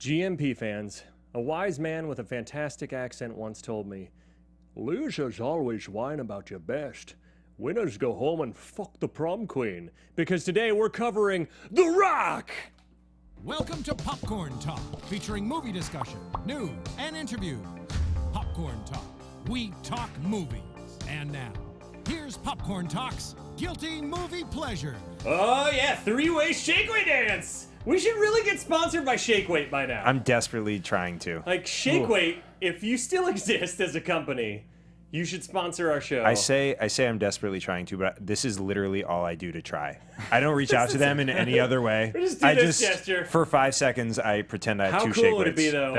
GMP fans, a wise man with a fantastic accent once told me, "Losers always whine about your best. Winners go home and fuck the prom queen." Because today we're covering The Rock! Welcome to Popcorn Talk, featuring movie discussion, news, and interviews. Popcorn Talk. We talk movies. And now, here's Popcorn Talk's Guilty Movie Pleasure. Oh yeah, three-way shake-weight dance! We should really get sponsored by Shake-Weight by now. I'm desperately trying to. Like, Shake-Weight, if you still exist as a company, you should sponsor our show. I say I'm desperately trying to, but this is literally all I do to try. I don't reach out to them in any other way. We just do this gesture. For 5 seconds, I pretend I have How two cool shake would it be, weights. though?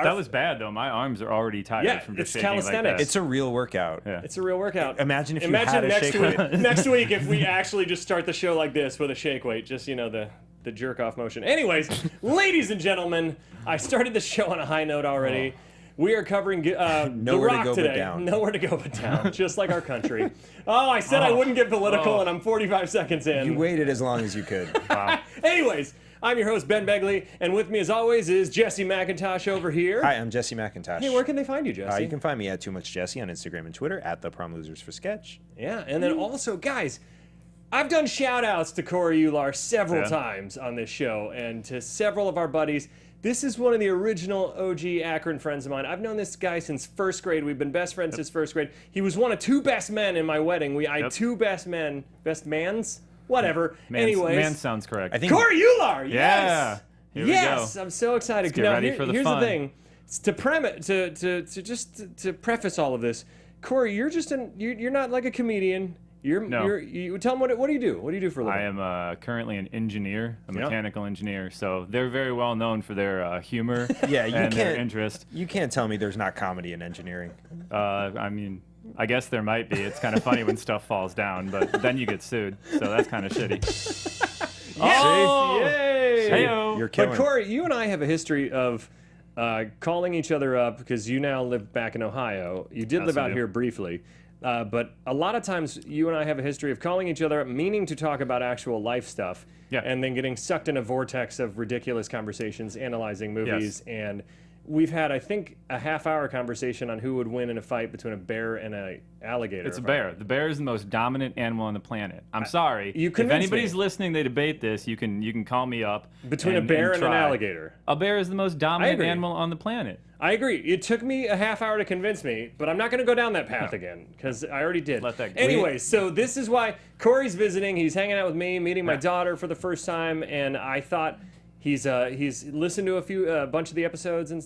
That was bad, though. My arms are already tired from just it's shaking calisthenics. like that. It's a real workout. Yeah. It's a real workout. Imagine if you had a next shake weight. next week if we actually just start the show like this with a shake weight, just, you know, the jerk-off motion. Anyways, ladies and gentlemen, I started the show on a high note already. We are covering The Rock to go today. but down. Nowhere to go but down, just like our country. Oh, I said I wouldn't get political, and I'm 45 seconds in. You waited as long as you could. Wow. Anyways, I'm your host, Ben Begley, and with me, as always, is Jesse McIntosh over here. Hi, I'm Jesse McIntosh. Hey, where can they find you, Jesse? You can find me at Too Much Jesse on Instagram and Twitter, at The Prom Losers for Sketch. Yeah, and then also, guys, I've done shout-outs to Corey Ular several times on this show, and to several of our buddies. This is one of the original OG Akron friends of mine. I've known this guy since first grade. We've been best friends since first grade. He was one of two best men in my wedding. I had two best mans? Whatever. Anyways. Man sounds correct. I think Corey Ular, Yeah. yes! Here we Yes, go. I'm so excited. Let's get Now, ready for the here's fun. the thing. To preface all of this, Corey, you're not like a comedian. No. You tell them what do you do? What do you do for a living? I am currently an engineer, a mechanical engineer, so they're very well known for their humor Yeah, you and their can't- interest. You can't tell me there's not comedy in engineering. I mean, I guess there might be. It's kind of funny when stuff falls down, but then you get sued, so that's kind of shitty. Oh! Yay! Heyo. You're killing. But Corey, you and I have a history of calling each other up because you now live back in Ohio. You did Yes, live I out do. here briefly. But a lot of times you and I have a history of calling each other up, meaning to talk about actual life stuff, and then getting sucked in a vortex of ridiculous conversations, analyzing movies, and we've had, I think, a half-hour conversation on who would win in a fight between a bear and an alligator. It's a bear. The bear is the most dominant animal on the planet. I'm sorry. you If convinced anybody's me. listening, they debate this. You can call me up. Between a bear and an try. alligator. A bear is the most dominant agree. animal on the planet. I agree. It took me a half hour to convince me, but I'm not going to go down that path again because I already did. Let that go. Anyway, so this is why Corey's visiting. He's hanging out with me, meeting my daughter for the first time, and I thought he's listened to a bunch of the episodes, and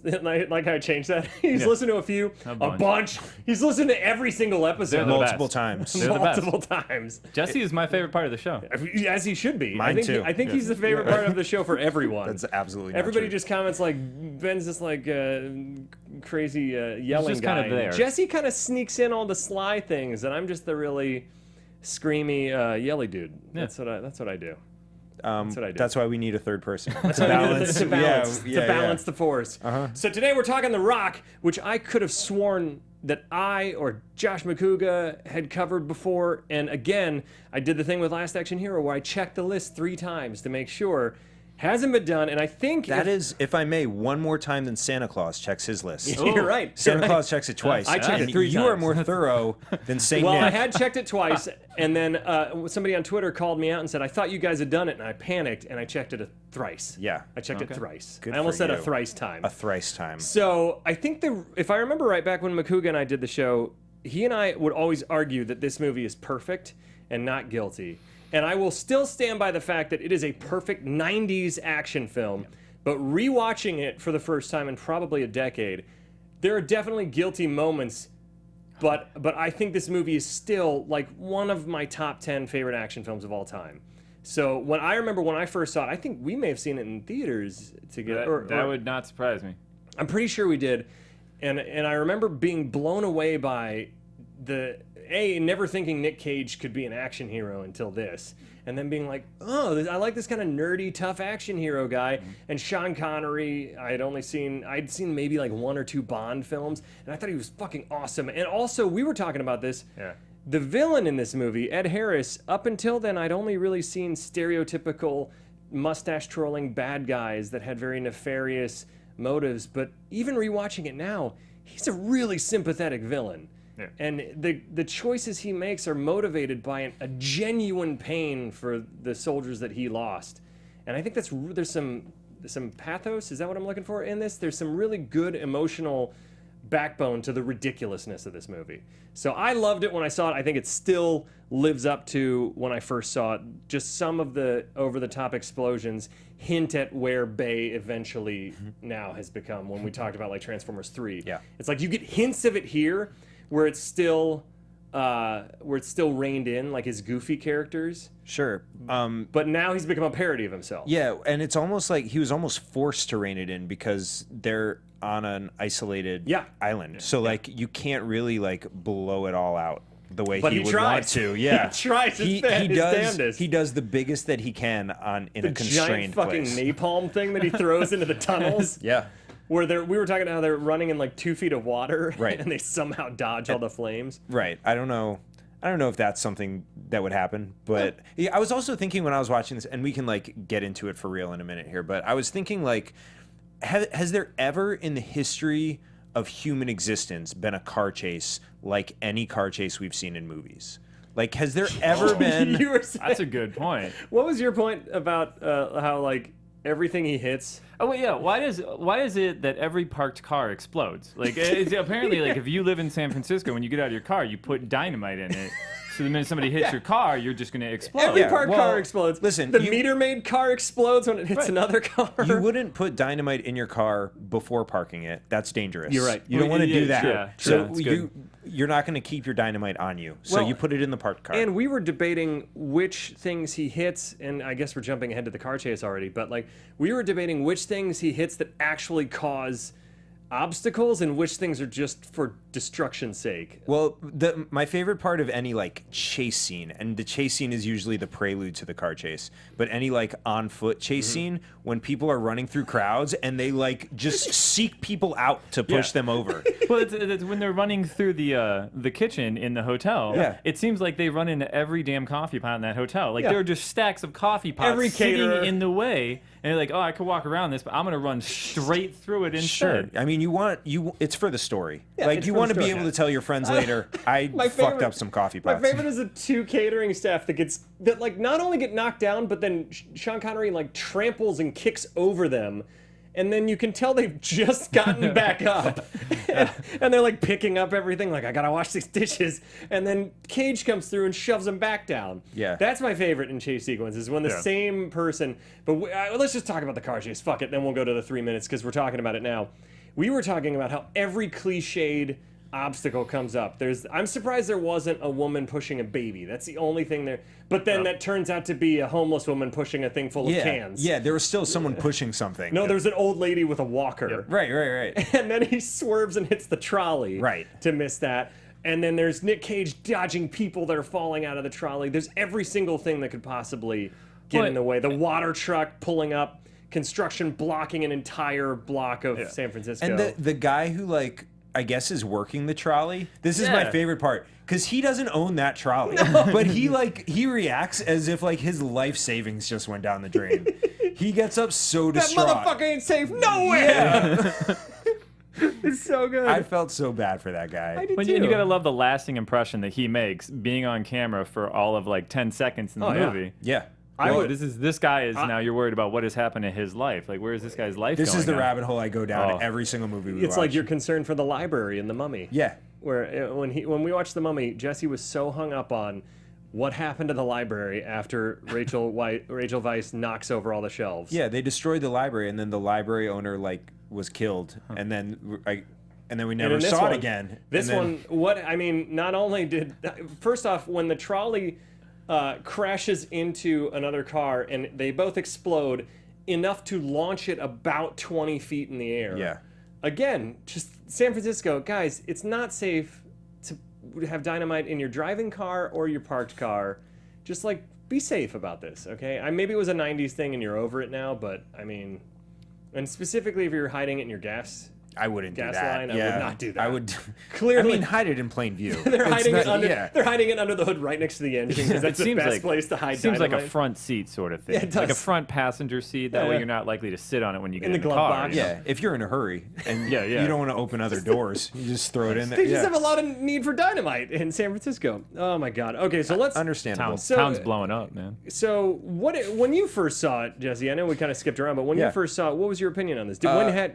like I changed that. He's listened to a bunch. He's listened to every single episode They're the multiple best. times. They're the best. multiple times. Jesse is my favorite part of the show. As he should be. Mine too. I think he's the favorite part of the show for everyone. That's absolutely not Everybody true. just comments like Ben's this like crazy yelling just guy. kind of there. Jesse kind of sneaks in all the sly things, and I'm just the really screamy yelly dude. That's what I do. That's what I do. That's why we need a third person to to balance the force. So today we're talking The Rock, which I could have sworn that I or Josh McCouga had covered before. And again, I did the thing with Last Action Hero where I checked the list 3 times to make sure. Hasn't been done, and I think That is, if I may, one more time than Santa Claus checks his list. You're right. Santa Claus checks it twice. I checked it and 3 You are times. more thorough than Saint Well, Nick. I had checked it twice, and then somebody on Twitter called me out and said, I thought you guys had done it, and I panicked, and I checked it thrice. Yeah. I checked it thrice. Good I almost for said a you. thrice time. A thrice time. So I think if I remember right, back when McCouga and I did the show, he and I would always argue that this movie is perfect and not guilty. And I will still stand by the fact that it is a perfect 90s action film. But rewatching it for the first time in probably a decade, there are definitely guilty moments. But I think this movie is still like one of my top 10 favorite action films of all time. So when I first saw it, I think we may have seen it in theaters together. That would not surprise me. I'm pretty sure we did. And I remember being blown away by never thinking Nick Cage could be an action hero until this. And then being like, oh, I like this kind of nerdy, tough action hero guy. And Sean Connery, I'd seen maybe like 1 or 2 Bond films. And I thought he was fucking awesome. And also, we were talking about this. Yeah. The villain in this movie, Ed Harris, up until then, I'd only really seen stereotypical mustache twirling bad guys that had very nefarious motives. But even rewatching it now, he's a really sympathetic villain. Yeah. And the choices he makes are motivated by a genuine pain for the soldiers that he lost. And I think there's some pathos, is that what I'm looking for in this? There's some really good emotional backbone to the ridiculousness of this movie. So I loved it when I saw it. I think it still lives up to when I first saw it. Just some of the over-the-top explosions hint at where Bay eventually now has become when we talked about like Transformers 3. Yeah. It's like you get hints of it here where it's still reined in, like his goofy characters. Sure. But now he's become a parody of himself. Yeah, and it's almost like he was almost forced to rein it in because they're on an isolated island. So like you can't really like blow it all out the way But he he would tries. want to. Yeah. He tries his He damnedest. He does the biggest that he can in a The constrained giant fucking place. napalm thing that he throws into the tunnels. Yeah. Where we were talking about how they're running in like 2 feet of water, Right. and they somehow dodge all the flames. Right. I don't know if that's something that would happen, but yeah, I was also thinking when I was watching this, and we can like get into it for real in a minute here, but I was thinking like, has there ever in the history of human existence been a car chase like any car chase we've seen in movies? Like, has there ever been? You were saying, That's a good point. what was your point about how like everything he hits? Oh wait, yeah. Why is it that every parked car explodes? Like it's apparently like if you live in San Francisco, when you get out of your car, you put dynamite in it. So the minute somebody hits your car, you're just gonna explode. Every Yeah, parked well, car explodes. listen, the you- meter-maid car explodes when it hits Right. another car. You wouldn't put dynamite in your car before parking it. That's dangerous. You're right. You don't want to Yeah, do that. yeah, so true. That's good. you're not going to keep your dynamite on you. So Well, you put it in the parked car. And we were debating which things he hits, and I guess we're jumping ahead to the car chase already, but like we were debating which things he hits that actually cause obstacles and which things are just for destruction's sake. Well, my favorite part of any like chase scene, and the chase scene is usually the prelude to the car chase, but any like on foot chase scene when people are running through crowds and they like just seek people out to push them over. Well, it's when they're running through the kitchen in the hotel. Yeah. It seems like they run into every damn coffee pot in that hotel. Like Yeah. there are just stacks of coffee pots Every sitting caterer. in the way, and they're like, oh, I could walk around this, but I'm gonna run straight through it Sure. instead. I mean, it's for the story. Yeah, like it's you for want the to be story. able to tell your friends later, I My fucked favorite- up some coffee My pots. favorite is the two catering staff that like not only get knocked down, but then Sean Connery like tramples and kicks over them. And then you can tell they've just gotten back up. And they're like picking up everything, like, I gotta wash these dishes. And then Cage comes through and shoves them back down. Yeah. That's my favorite in chase sequences, when the Yeah. same person. But let's just talk about the car chase. Fuck it, then we'll go to the 3 minutes because we're talking about it now. We were talking about how every cliched obstacle comes up. I'm surprised there wasn't a woman pushing a baby. That's the only thing there. But then that turns out to be a homeless woman pushing a thing full of cans. Yeah, there was still someone pushing something. No, there's an old lady with a walker. Right. And then he swerves and hits the trolley. Right. To miss that. And then there's Nick Cage dodging people that are falling out of the trolley. There's every single thing that could possibly get in the way. The water truck pulling up, construction blocking an entire block of San Francisco. And the guy who like I guess is working the trolley. This is my Yeah. favorite part because he doesn't own that trolley, but he reacts as if like his life savings just went down the drain. He gets up so that distraught. motherfucker ain't safe nowhere. Yeah. It's so good. I felt so bad for that guy. I did And too. you gotta love the lasting impression that he makes being on camera for all of like 10 seconds in the Oh, yeah. movie. Yeah. I Well, would- this guy is now you're worried about what has happened in his life. Like, where is this guy's life This going is the now? rabbit hole I go down Oh. every single movie we It's watch. like you're concerned for the library in The Mummy. Yeah. Where when we watched The Mummy, Jesse was so hung up on what happened to the library after Rachel Weisz knocks over all the shelves. Yeah, they destroyed the library, and then the library owner like was killed, and then we And never in this saw one- it again. This And then- one, not only did, first off, when the trolley crashes into another car and they both explode enough to launch it about 20 feet in the air. Yeah. Again, just San Francisco, guys, it's not safe to have dynamite in your driving car or your parked car. Just like, be safe about this, okay? Maybe it was a 90s thing and you're over it now, but I mean, and specifically if you're hiding it in your gas I wouldn't do gas that. line? Yeah, I would not do that. I would Clearly. I mean, hide it in plain view. They're It's hiding not- it under. Yeah. They're hiding it under the hood right next to the engine because that's the seems best like- place to hide. Seems like a dynamite. front seat sort of thing. Yeah, it Like a does. front passenger seat. That Yeah, way yeah. you're not likely to sit on it when you get In in the the glove car. box. you know? Yeah, if you're in a hurry and Yeah, yeah. you don't want to open other doors, you just throw it in there. They just Yeah. have a lot of need for dynamite in San Francisco. Oh my God. Okay, so let's. Understandable. Town's blowing up, man. So when you first saw it, Jesse? I know we kind of skipped around, but when you Yeah. first saw it, what was your opinion on this?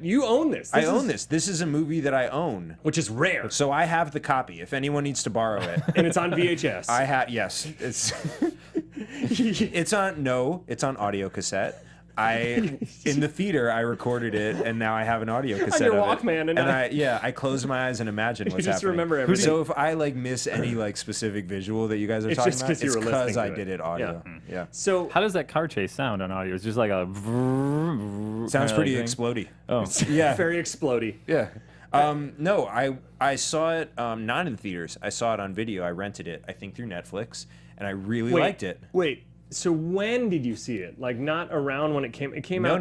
You own this? I own this. This is a movie that I own. which is rare, So I have the copy. If anyone needs to borrow it, and it's on VHS. I have. Yes, it's it's on audio cassette. In the theater I recorded it, and now I have an audio cassette your of it. Walkman, and I close my eyes and imagine what's just happening. remember everything. So if I like miss any like specific visual that you guys are It's talking just about, 'cause you it's were because listening I to did it. it audio. Yeah. So How does that car chase sound on audio? It's just like a. Sounds pretty thing. explodey. Oh, Yeah. very explodey. Yeah. No, I saw it not in theaters. I saw it on video. I rented it, I think through Netflix, and I really liked it. Wait. So when did you see it? Like not around when it came. It came No, out.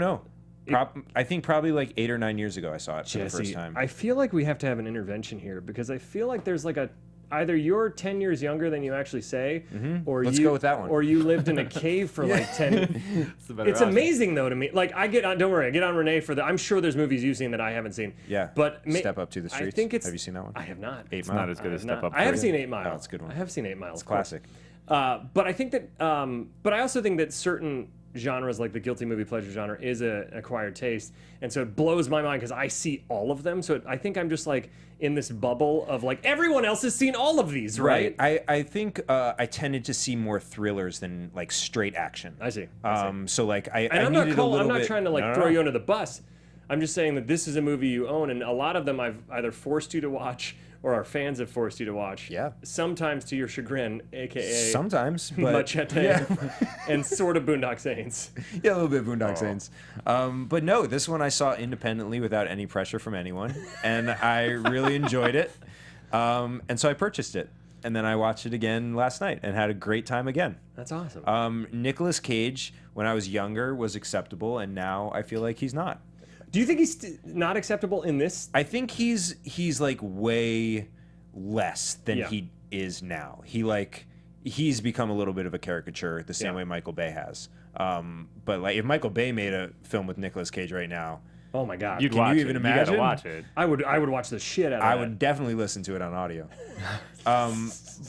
no. I think probably like 8 or 9 years ago I saw it for the first Jesse, time. I feel like we have to have an intervention here because I feel like there's like either you're 10 years younger than you actually say, or Let's you go with that one. or you lived in a cave for like 10. it's the better It's option. amazing though to me. Like I get on. Don't worry, I get on Renee for the. I'm sure there's movies you've seen that I haven't seen. Yeah. But Step Up to the Streets. I think it's. Have you seen that one? I have not. 8 Not Mile. as good as I have Step not. Up. I have for seen You. 8 Mile. Oh, it's a good one. I have seen 8 Mile. It's classic. But I think that. But I also think that certain genres, like the guilty movie pleasure genre, is an acquired taste, and so it blows my mind because I see all of them. So I think I'm just like in this bubble of like everyone else has seen all of these, right? I think I tended to see more thrillers than like straight action. I see. So like I And I'm needed not a little I'm not bit- trying to like No, throw no. you under the bus. I'm just saying that this is a movie you own, and a lot of them I've either forced you to watch or our fans have forced you to watch. Yeah. Sometimes to your chagrin, aka Sometimes, but Machete yeah. and sort of Boondock Saints. Yeah, a little bit of Boondock Saints. But no, this one I saw independently without any pressure from anyone, and I really enjoyed it. And so I purchased it, and then I watched it again last night and had a great time again. That's awesome. Nicolas Cage, when I was younger, was acceptable, and now I feel like he's not. Do you think he's not acceptable in this? I think he's like way less than Yeah. he is now. He's become a little bit of a caricature the same way Michael Bay has. But like if Michael Bay made a film with Nicolas Cage right now, Oh my God. You'd Can watch you it. even You imagine? gotta watch it. I would watch the shit out of I that. would definitely listen to it on audio.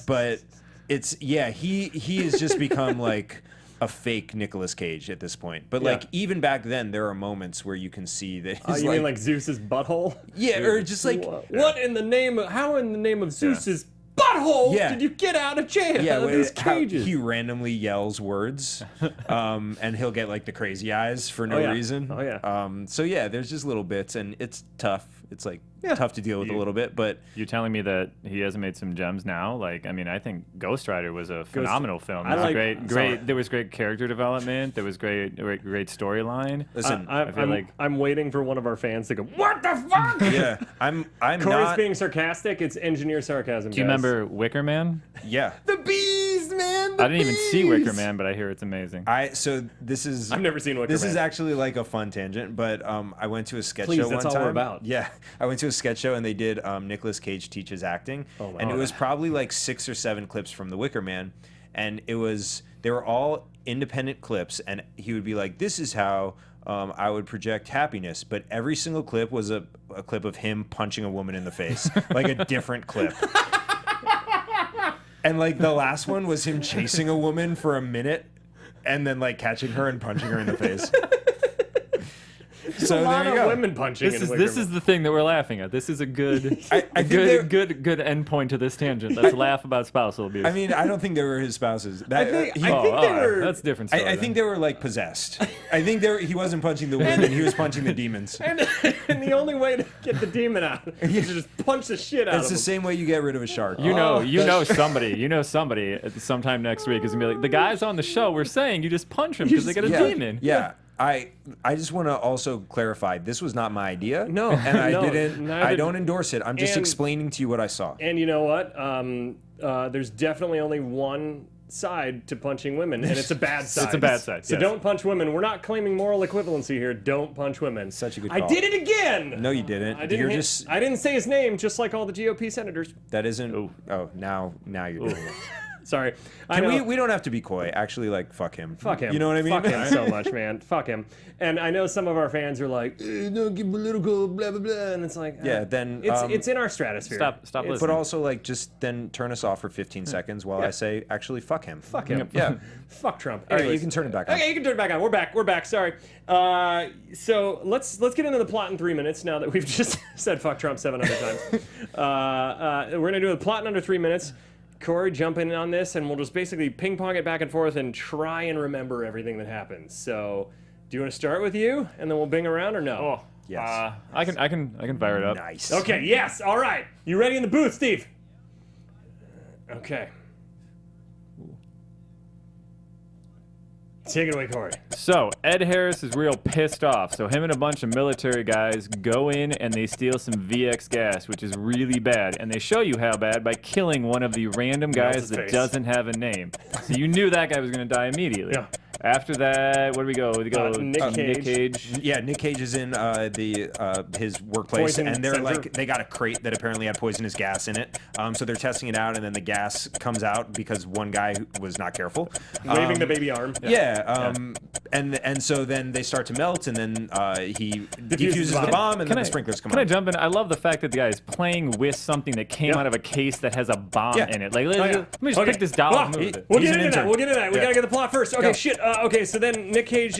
But it's he has just become like a fake Nicolas Cage at this point. But like even back then, there are moments where you can see that. His, You mean like Zeus's butthole? yeah, or just like What in the name of how in the name of Zeus's butthole Yeah. did you get out of jail? yeah, These how cages. he randomly yells words, and he'll get like the crazy eyes for no Oh, yeah. reason. Oh, yeah. So yeah, there's just little bits, and it's tough. It's like tough to deal with a little bit, but You're telling me that he hasn't made some gems now? Like, I mean, I think Ghost Rider was a phenomenal film. I It was like- great. There was great character development. There was great storyline. listen, I feel like I'm waiting for one of our fans to go, "What the fuck?" yeah, I'm Corey's not. being sarcastic. It's engineer sarcasm. do you remember Wicker Man? Yeah, the bees, man? I didn't even see Wicker Man, but I hear it's amazing. So this is. I've never seen Wicker This Man. is actually like a fun tangent, but I went to a sketch Please, show that's one all time. we're about. Yeah, I went to a sketch show and they did Nicolas Cage teaches acting, and it was probably like 6 or 7 clips from The Wicker Man, and they were all independent clips, and he would be like, "This is how I would project happiness," but every single clip was a clip of him punching a woman in the face, like a different clip. And like the last one was him chasing a woman for a minute and then like catching her and punching her in the face. So a lot there you of go. women punching. This in is Wicker this Man. is the thing that we're laughing at. This is a good, I think they're- good end point to this tangent. Let's laugh about spousal abuse. I mean, I don't think they were his spouses. That, think- he- I think they were- that's a different story. I think they were like possessed. I think he wasn't punching the women; he was punching the demons. and the only way to get the demon out is to just punch the shit out It's of the him. same way you get rid of a shark. You know somebody sometime next week is gonna be like, the guys on the show were saying you just punch them because they got a yeah, demon. Yeah. I just want to also clarify, this was not my idea. No, and I no, didn't. neither I don't did- endorse it. I'm just and- explaining to you what I saw. And you know what? There's definitely only one side to punching women, and it's a bad side. It's a bad side. So yes. don't punch women. We're not claiming moral equivalency here. Don't punch women. Such a good I call. did it again. No, you didn't. I didn't. I didn't say his name, just like all the GOP senators. That isn't. Oh, now you're doing it. Sorry. I know. We don't have to be coy. Actually, like, fuck him. Fuck him. You know what I mean? Fuck him so much, man. Fuck him. And I know some of our fans are like, don't get political, blah, blah, blah. And it's like, Yeah, then, It's in our stratosphere. Stop listening. But also, like, just then turn us off for 15 seconds while I say, actually, fuck him. Fuck him. Yeah. Fuck Trump. All right, you Anyways. can turn it back on. Okay, you can turn it back on. We're back. Sorry. So let's get into the plot in 3 minutes now that we've just said fuck Trump 700 times. We're going to do the plot in under 3 minutes. Corey, jump in on this, and we'll just basically ping pong it back and forth and try and remember everything that happens. So, do you want to start with you, and then we'll bing around, or no? Oh, Yes. I can fire it up. Nice. Okay. Yes. All right. You ready in the booth, Steve? Okay. Take it away, Corey. So, Ed Harris is real pissed off. So, him and a bunch of military guys go in and they steal some VX gas, which is really bad. And they show you how bad by killing one of the random guys his that face. doesn't have a name. So, you knew that guy was going to die immediately. Yeah. After that, where do we go? We go Nick Cage. Yeah, Nick Cage is in his workplace, Poison and they're center. like, they got a crate that apparently had poisonous gas in it. So they're testing it out, and then the gas comes out because one guy was not careful, Waving the baby arm. and so then they start to melt, and then he Diffuses defuses the the bomb, and then Can the sprinklers come Can I on. jump in? I love the fact that the guy is playing with something that came Yeah. out of a case that has a bomb Yeah. in it. Like, Oh, yeah. let me just Okay. pick this doll Ah, and move it. We'll He's get an into that. intern. We'll get into that. We Yeah. gotta get the plot first. Okay, Go. shit. Okay, so then Nick Cage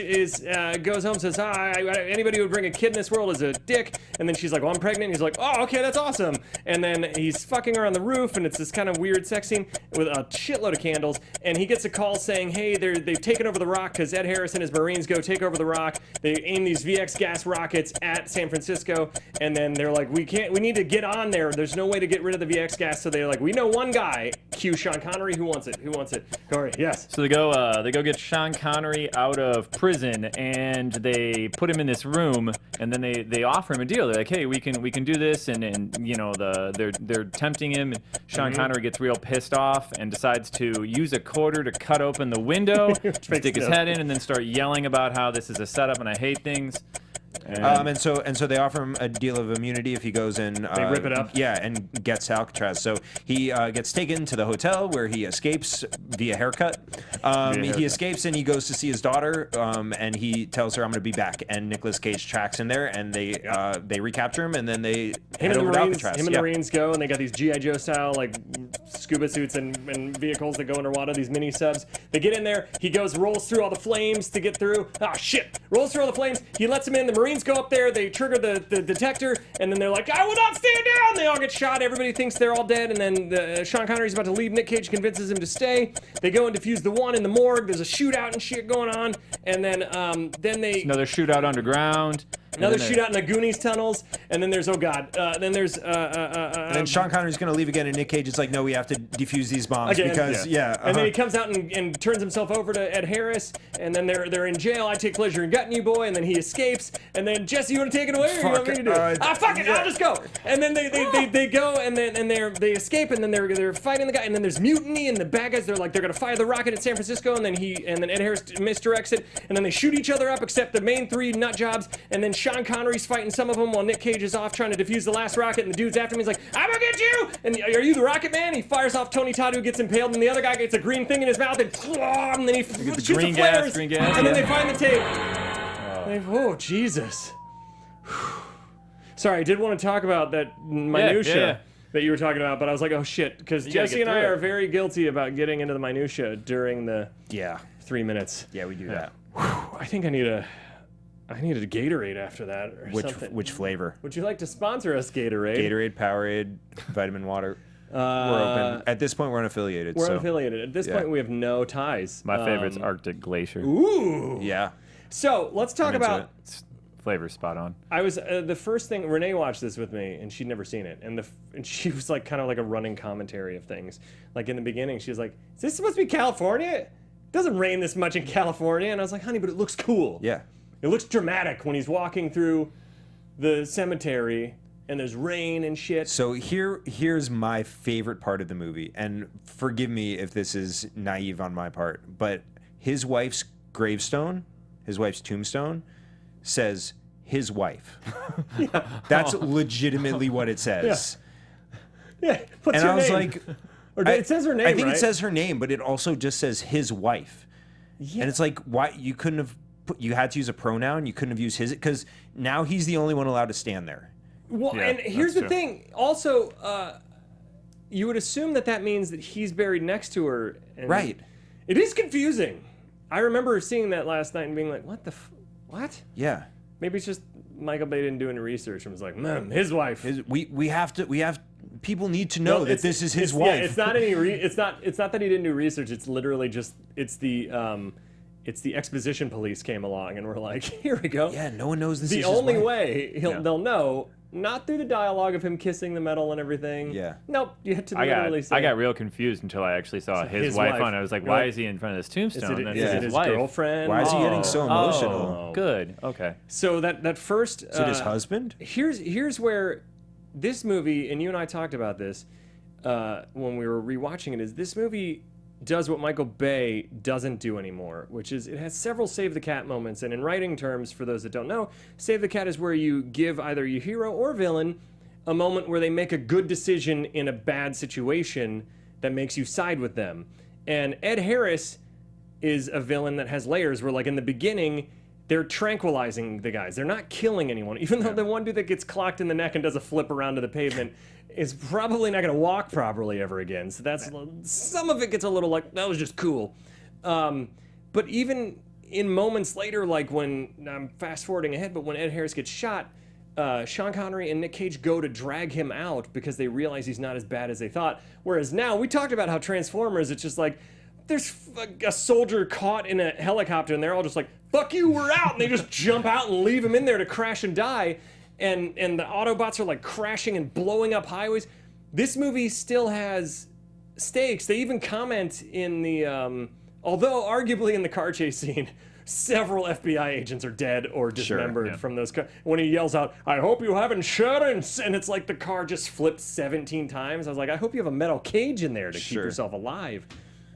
goes home and says, anybody who would bring a kid in this world is a dick. And then she's like, well, I'm pregnant. He's like, oh, okay, that's awesome. And then he's fucking her on the roof, and it's this kind of weird sex scene with a shitload of candles. And he gets a call saying, hey, they've taken over the rock because Ed Harris and his Marines go take over the rock. They aim these VX gas rockets at San Francisco, and then they're like, we need to get on there. There's no way to get rid of the VX gas. So they're like, we know one guy. Cue Sean Connery. Who wants it? Corey, yes. So they go get Sean Connery out of prison, and they put him in this room, and then they offer him a deal. They're like, hey, we can do this, and you know they're tempting him. And Sean Connery gets real pissed off and decides to use a quarter to cut open the window, stick his head in, and then start yelling about how this is a setup and I hate things. And so they offer him a deal of immunity if he goes in. They rip it up. Yeah, and gets Alcatraz. So he gets taken to the hotel where he escapes via haircut. He escapes and he goes to see his daughter. And he tells her, "I'm going to be back." And Nicolas Cage tracks him there, and they recapture him, and then they head over to Alcatraz. Him and the Marines go, and they got these G.I. Joe style like scuba suits and vehicles that go underwater. These mini subs. They get in there. He rolls through all the flames to get through. Ah, shit! Rolls through all the flames. He lets him in. The Marines go up there. They trigger the detector, and then they're like, "I will not stand down." They all get shot. Everybody thinks they're all dead, and then Sean Connery's about to leave. Nick Cage convinces him to stay. They go and defuse the one in the morgue. There's a shootout and shit going on, and then they Another shootout underground. another shootout in the Goonies tunnels, and then there's and then Sean Connery's going to leave again, and Nick Cage is like, "No, we have to defuse these bombs Again, because And then he comes out and turns himself over to Ed Harris, and then they're in jail. I take pleasure in gutting you, boy. And then he escapes. And then Jesse, you want to take it away, or you want me to do it? Fuck it, I'll just go. And then they go, and they escape, and then they're fighting the guy, and then there's mutiny, and the bad guys they're gonna fire the rocket at San Francisco, and then Ed Harris misdirects it, and then they shoot each other up except the main three nut jobs, and then Sean Connery's fighting some of them while Nick Cage is off trying to defuse the last rocket, and the dude's after him. He's like, "I'm gonna get you!" And are you the Rocket Man? He fires off Tony Todd, who gets impaled, and the other guy gets a green thing in his mouth, and then he shoots the green flares, gas, and then they find the tape. Oh, Jesus. Sorry, I did want to talk about that minutia that you were talking about, but I was like, oh shit, because Jesse and I are very guilty about getting into the minutia during the 3 minutes. Yeah, we do that. I think I need a Gatorade after that or something. Which flavor? Would you like to sponsor us, Gatorade? Gatorade, Powerade, vitamin water. We're open. At this point, we're unaffiliated. We're so. unaffiliated. At this point, we have no ties. My favorite's Arctic Glacier. Ooh. Yeah. So let's talk into about. it. Flavor spot on. I was the first thing Renee watched this with me, and she'd never seen it, and she was like kind of like a running commentary of things. Like in the beginning, she was like, "Is this supposed to be California? It doesn't rain this much in California." And I was like, "Honey, but it looks cool. Yeah. It looks dramatic when he's walking through the cemetery." and there's rain and shit. So here's my favorite part of the movie, and forgive me if this is naive on my part, but his wife's gravestone, his wife's tombstone, says his wife. That's legitimately what it says. Yeah, what's And your I was name? like, Or it says her name, I think right? it says her name, but it also just says his wife. Yeah. And it's like, why you couldn't have you had to use a pronoun, you couldn't have used his, because now he's the only one allowed to stand there. Well, Yeah, and here's that's the true. thing. Also, you would assume that means that he's buried next to her. And Right. It is confusing. I remember seeing that last night and being like, what the what? Yeah. Maybe it's just Michael Bay didn't do any research and was like, his wife. We have people need to know that this is his wife. Yeah, it's not any. It's not that he didn't do research. It's literally just it's the exposition police came along and were like, here we go. Yeah, no one knows this The is his only wife. way they'll know, not through the dialogue of him kissing the metal and everything. Yeah. Nope. You had to I literally say. got real confused until I actually saw his his wife wife. on it. I was like, You're why like, is he in front of this tombstone? Is it, That's is it his wife. girlfriend? Why is he getting so emotional? Oh, good. Okay. So that first. Is it his husband? Here's where this movie, and you and I talked about this when we were rewatching it. Is this movie does what Michael Bay doesn't do anymore, which is it has several save the cat moments. And in writing terms, for those that don't know, save the cat is where you give either your hero or villain a moment where they make a good decision in a bad situation that makes you side with them. And Ed Harris is a villain that has layers where, like, in the beginning, they're tranquilizing the guys. They're not killing anyone, even though the one dude that gets clocked in the neck and does a flip around to the pavement is probably not going to walk properly ever again. So that's some of it gets a little like, that was just cool. But even in moments later, like when I'm fast forwarding ahead, but when Ed Harris gets shot, Sean Connery and Nick Cage go to drag him out because they realize he's not as bad as they thought. Whereas now, we talked about how Transformers, it's just like, there's a soldier caught in a helicopter and they're all just like, fuck you, we're out. And they just jump out and leave him in there to crash and die. And the Autobots are like crashing and blowing up highways. This movie still has stakes. They even comment in the, although arguably in the car chase scene, several FBI agents are dead or dismembered from those cars. When he yells out, I hope you have insurance, and it's like the car just flipped 17 times. I was like, I hope you have a metal cage in there to keep yourself alive.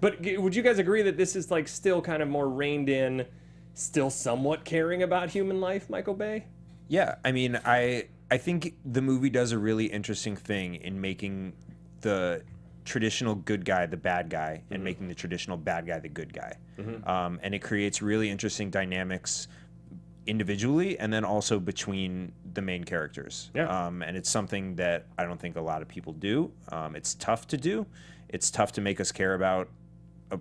But would you guys agree that this is like still kind of more reined in, still somewhat caring about human life, Michael Bay? Yeah, I mean, I think the movie does a really interesting thing in making the traditional good guy the bad guy and making the traditional bad guy the good guy. And it creates really interesting dynamics individually and then also between the main characters. Yeah. And it's something that I don't think a lot of people do. It's tough to do. It's tough to make us care about a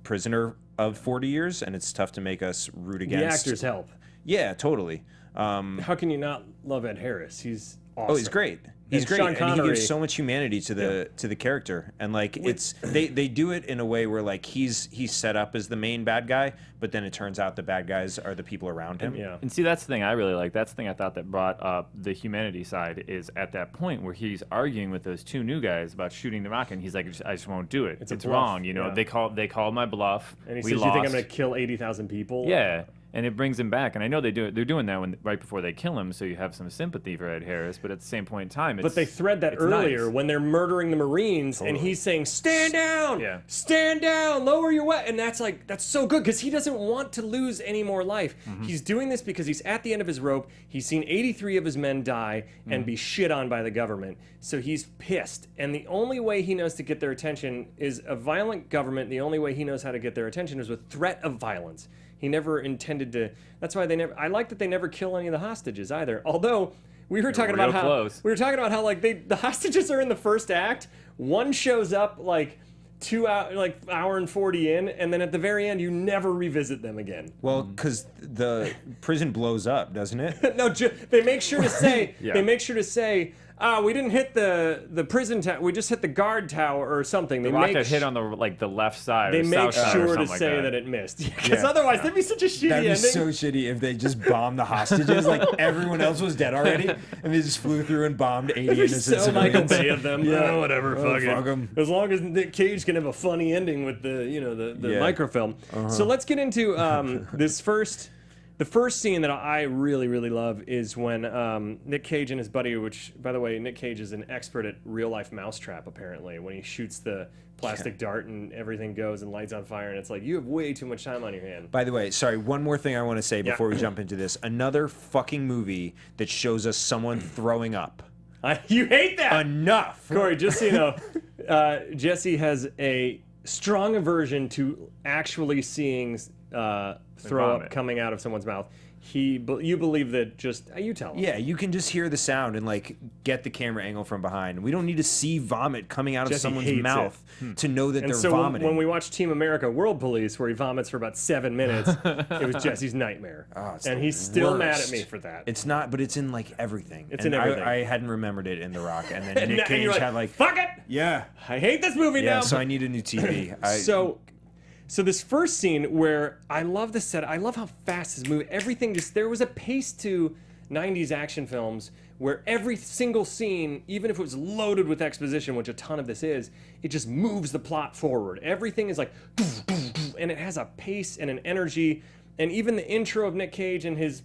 prisoner of 40 years, and it's tough to make us root against. The actors help. Yeah, totally. How can you not love Ed Harris? He's awesome. Oh, he's great. He's And great, Sean and he Connery- gives so much humanity to the character, and like it's they do it in a way where like he's set up as the main bad guy, but then it turns out the bad guys are the people around him. Yeah. And see, that's the thing I really like. That's the thing I thought that brought up the humanity side is at that point where he's arguing with those two new guys about shooting the rocket, and he's like, I just won't do it. It's a It's bluff, wrong. You know, yeah. they called my bluff. And he we says, lost. you think I'm going to kill 80,000 people? Yeah. And it brings him back, and I know they're doing that right before they kill him, so you have some sympathy for Ed Harris. But at the same point in time, But they thread that it's earlier nice. when they're murdering the Marines, and he's saying, "Stand down, Yeah. stand down, lower your weapon." And that's so good because he doesn't want to lose any more life. He's doing this because he's at the end of his rope. He's seen 83 of his men die and be shit on by the government, so he's pissed. And the only way he knows to get their attention is a violent government. The only way he knows how to get their attention is with threat of violence. He never intended to. That's why they never. I like that they never kill any of the hostages either. Although we were talking real about how close. we were talking about how like the hostages are in the first act. One shows up like 2 hour, like hour and 40 in, and then at the very end you never revisit them again. Well, because the prison blows up, doesn't it? No, they make sure to say Yeah. they make sure to say. We didn't hit the prison tower. We just hit the guard tower or something. The rocket hit on the left side. They or make south side or sure to something like say that it missed, because Yeah. otherwise that'd be such a shitty That'd be ending. so shitty if they just bombed the hostages. Like everyone else was dead already, and they just flew through and bombed 80 It'd be innocent so Michael civilians. Bay of them. Yeah. Oh, whatever. Oh, fuck it. fuck 'em. As long as Nick Cage can have a funny ending with the Yeah. microfilm. So let's get into this The first scene that I really, really love is when Nick Cage and his buddy, which, by the way, Nick Cage is an expert at real-life mousetrap, apparently, when he shoots the plastic dart and everything goes and lights on fire, and it's like, you have way too much time on your hand. By the way, sorry, one more thing I want to say before we jump into this. Another fucking movie that shows us someone throwing up. You hate that! Enough! Corey, just so you know, Jesse has a strong aversion to actually seeing throw up vomit. coming out of someone's mouth. You believe that just you tell him. Yeah, you can just hear the sound and like get the camera angle from behind. We don't need to see vomit coming out of Jesse someone's hates mouth to know that And they're so vomiting. when we watched Team America World Police, where he vomits for about 7 minutes, it was Jesse's nightmare. it's And the he's still mad at worst. me for that. It's not, but it's in like everything. It's and in everything. I hadn't remembered it in The Rock, and then And Nick Cage you're had like, fuck it! yeah, I hate this movie yeah. now. So I need a new TV. So this first scene where I love the set, I love how fast this movie, everything just, there was a pace to 90s action films where every single scene, even if it was loaded with exposition, which a ton of this is, it just moves the plot forward. Everything is like, and it has a pace and an energy, and even the intro of Nick Cage and his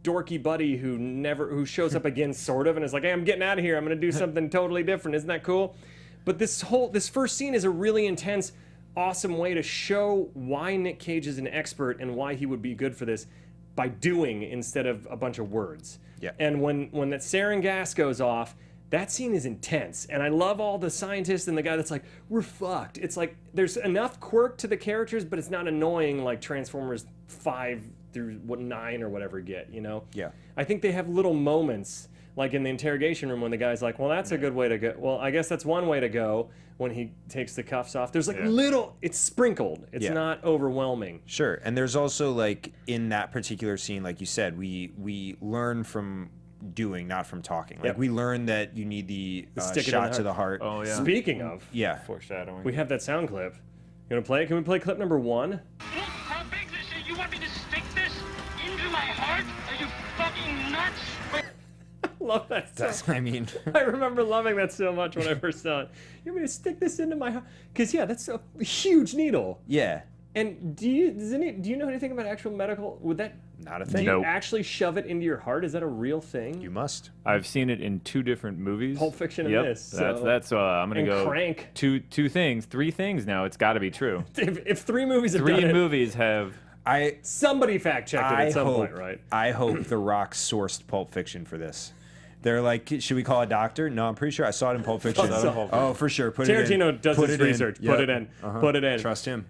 dorky buddy who shows up again sort of and is like, hey, I'm getting out of here, I'm gonna do something totally different, isn't that cool? But this first scene is a really intense, awesome way to show why Nick Cage is an expert and why he would be good for this by doing instead of a bunch of words. Yeah. And when that sarin gas goes off, that scene is intense. And I love all the scientists and the guy that's like, we're fucked. It's like there's enough quirk to the characters, but it's not annoying like Transformers 5 through 9 or whatever get, you know? Yeah. I think they have little moments like in the interrogation room when the guy's like, well, that's a good way to go. Well, I guess that's one way to go when he takes the cuffs off. There's like it's sprinkled. It's not overwhelming. Sure. And there's also like in that particular scene, like you said, we learn from doing, not from talking. Like we learn that you need the stick it in shot the to the heart. Oh yeah. Speaking of, Yeah. Foreshadowing. we have that sound clip. You want to play it? Can we play clip number 1? Look, how big's this shit? You want me to stick this into my heart? Are you fucking nuts? Love that stuff. I mean, I remember loving that so much when I first saw it. You want me to stick this into my heart? Because that's a huge needle. yeah. And do you know anything about actual medical? Would that Not a do thing. you Nope. actually shove it into your heart? Is that a real thing? You must. I've seen it in 2 different movies. Pulp Fiction and yep. this, That's so- I'm gonna and go Crank. 3 things now. It's got to be true. If 3 movies have 3 done it, movies have. somebody fact checked it at some point, right? I hope The Rock sourced Pulp Fiction for this. They're like, should we call a doctor? No, I'm pretty sure I saw it in Pulp Fiction. Saw it in Pulp Oh, for sure. Put it in. Tarantino does Put his it in. research. Yep. Put it in. Put it in. Trust him.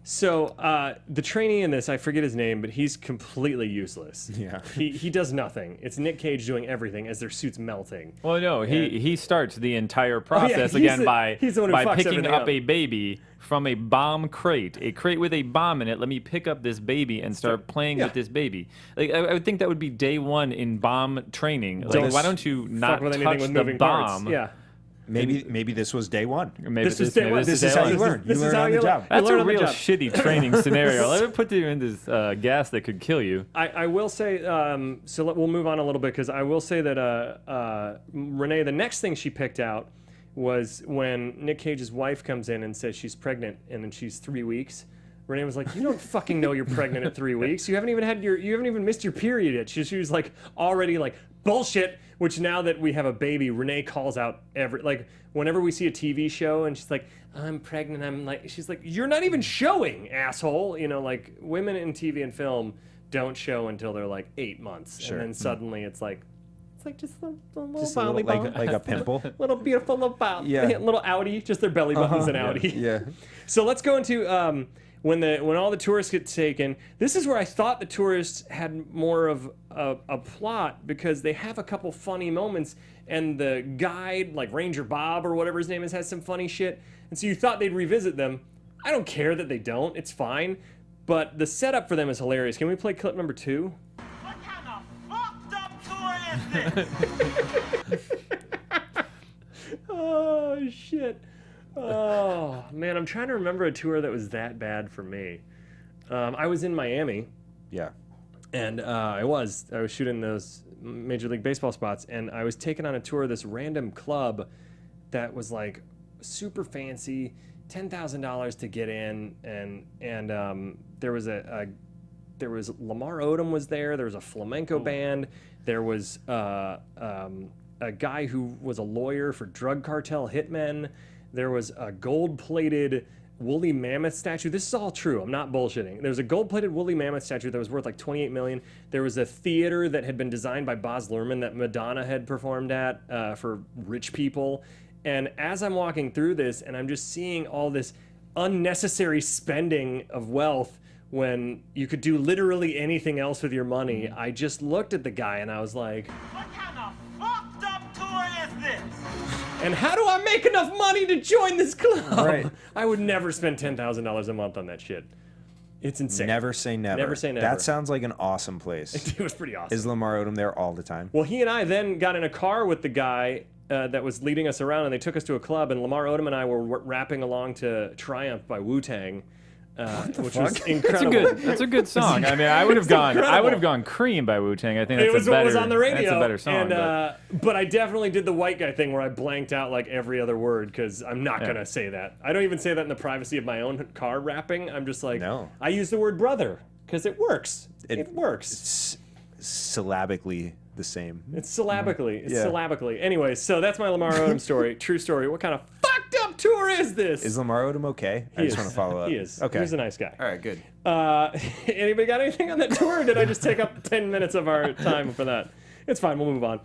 So the trainee in this, I forget his name, but he's completely useless. Yeah. He does nothing. It's Nick Cage doing everything as their suit's melting. Well, no, he starts the entire process he's again the- he's the one who by fucks picking everything up up. a baby from a bomb crate, a crate with a bomb in it. Let me pick up this baby and start playing with this baby. Like I would think that would be day 1 in bomb training. Like, why don't you not Fuck with anything touch with the moving parts. bomb? Yeah. Maybe this was day 1. Or maybe This is day one. This day is how one. you learn. You This is learn how on the you job. learn. That's learn a on the real job. shitty training scenario. Let me put you in this gas that could kill you. I will say, we'll move on a little bit because I will say that Renee, the next thing she picked out was when Nick Cage's wife comes in and says she's pregnant and then she's 3 weeks. Renee was like, "You don't fucking know you're pregnant at 3 weeks. You haven't even missed your period yet." She was like already like bullshit. Which now that we have a baby, Renee calls out whenever we see a TV show and she's like, "I'm pregnant." She's like, "You're not even showing, asshole." You know, like women in TV and film don't show until they're like 8 months, Sure. and then suddenly it's like just a little Just a little, volleyball. like a pimple. Little beautiful little ball. Yeah. Little outie, just their belly buttons and outie. Yeah. So let's go into when all the tourists get taken. This is where I thought the tourists had more of a plot because they have a couple funny moments, and the guide, like Ranger Bob or whatever his name is, has some funny shit. And so you thought they'd revisit them. I don't care that they don't. It's fine. But the setup for them is hilarious. Can we play clip number 2? What kind of fucked up tour is this? Oh, shit. Oh, man, I'm trying to remember a tour that was that bad for me. I was in Miami, Yeah. and I was shooting those Major League Baseball spots, and I was taken on a tour of this random club that was like super fancy, $10,000 to get in, and there was a Lamar Odom was there. There was a flamenco band. There was a guy who was a lawyer for drug cartel hitmen. There was a gold-plated woolly mammoth statue. This is all true. I'm not bullshitting. There was a gold-plated woolly mammoth statue that was worth like $28 million. There was a theater that had been designed by Baz Luhrmann that Madonna had performed at for rich people. And as I'm walking through this, and I'm just seeing all this unnecessary spending of wealth when you could do literally anything else with your money, I just looked at the guy and I was like, What kind of fucked up tour is this? and how do I make enough money to join this club? Right. I would never spend $10,000 a month on that shit. It's insane. Never say never. Never say never. That sounds like an awesome place. It was pretty awesome. Is Lamar Odom there all the time? Well, he and I then got in a car with the guy that was leading us around, and they took us to a club, and Lamar Odom and I were rapping along to Triumph by Wu-Tang. Which was incredible. That's a good song. I mean, I would have gone Cream by Wu-Tang. I think that's It was a better. what was on the radio. That's a better song. And, but I definitely did the white guy thing where I blanked out like every other word because I'm not gonna say that. I don't even say that in the privacy of my own car rapping. I'm just like, No. I use the word brother because it works. It works. It's syllabically the same. It's syllabically. It's Yeah. syllabically. Anyway, so that's my Lamar Odom story. True story. What kind of fucked up tour is this? Is Lamar Odom okay? I just want to follow up. He is. Okay. He's a nice guy. All right, good. Anybody got anything on that tour? Or did I just take up 10 minutes of our time for that? It's fine. We'll move on.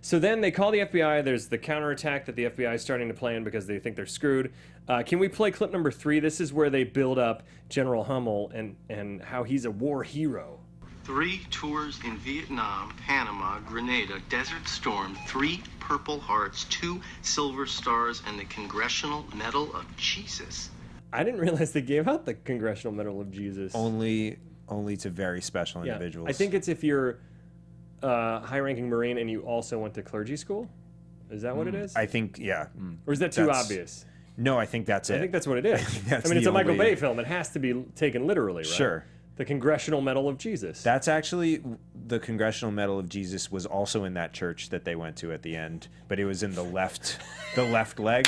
So then they call the FBI. There's the counterattack that the FBI is starting to plan because they think they're screwed. Can we play clip number 3? This is where they build up General Hummel and how he's a war hero. 3 tours in Vietnam, Panama, Grenada, Desert Storm, 3 Purple Hearts, 2 Silver Stars, and the Congressional Medal of Jesus. I didn't realize they gave out the Congressional Medal of Jesus. Only to very special individuals. I think it's if you're a high-ranking Marine and you also went to clergy school. Is that what it is? I think, yeah. Or is that too That's- obvious? No, I think that's it. I think that's what it is. that's I mean, it's the a Michael only- Bay film. It has to be taken literally, right? Sure. The Congressional Medal of Jesus. That's actually the Congressional Medal of Jesus was also in that church that they went to at the end, but it was in the left leg.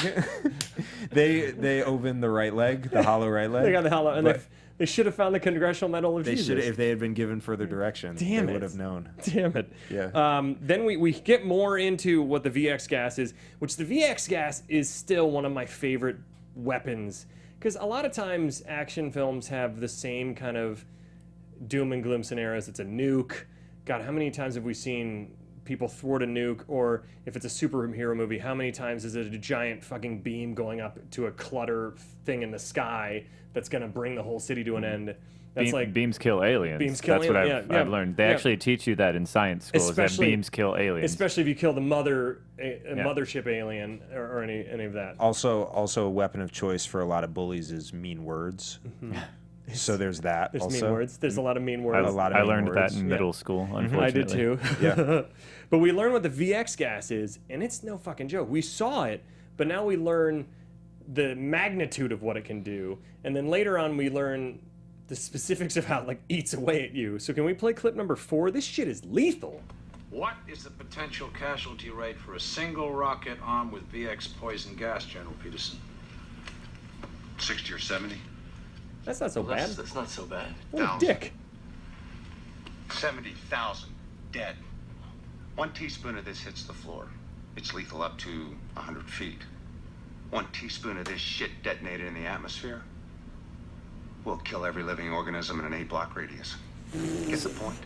they opened the right leg, the hollow right leg. They got the hollow, and But they should have found the Congressional Medal of they Jesus. should, if they had been given further direction, Damn they it. would have known. Damn it. Yeah. Then we get more into what the VX gas is, which the VX gas is still one of my favorite weapons. Because a lot of times action films have the same kind of doom and gloom scenarios. It's a nuke. God, how many times have we seen people thwart a nuke? Or if it's a superhero movie, how many times is it a giant fucking beam going up to a clutter thing in the sky that's going to bring the whole city to an end? That's like beams kill aliens. Beams kill That's what aliens, I've, yeah, I've learned. They yeah. actually teach you that in science school. Is that Especially- beams kill aliens. especially if you kill the mothership alien or any of that. Also, a weapon of choice for a lot of bullies is mean words. So there's that. There's also. mean words. There's a lot of mean I, words. a lot of I mean learned words. that in middle school. I Unfortunately, did too. Yeah. But we learn what the VX gas is, and it's no fucking joke. We saw it, but now we learn the magnitude of what it can do, and then later on we learn the specifics of how it like eats away at you. So can we play clip number 4? This shit is lethal. What is the potential casualty rate for a single rocket armed with VX poison gas, General Peterson? 60 or 70? That's not so bad. That's not so bad. What a dick. 70,000 dead. 1 teaspoon of this hits the floor. It's lethal up to 100 feet. 1 teaspoon of this shit detonated in the atmosphere will kill every living organism in an 8-block radius. Get the point?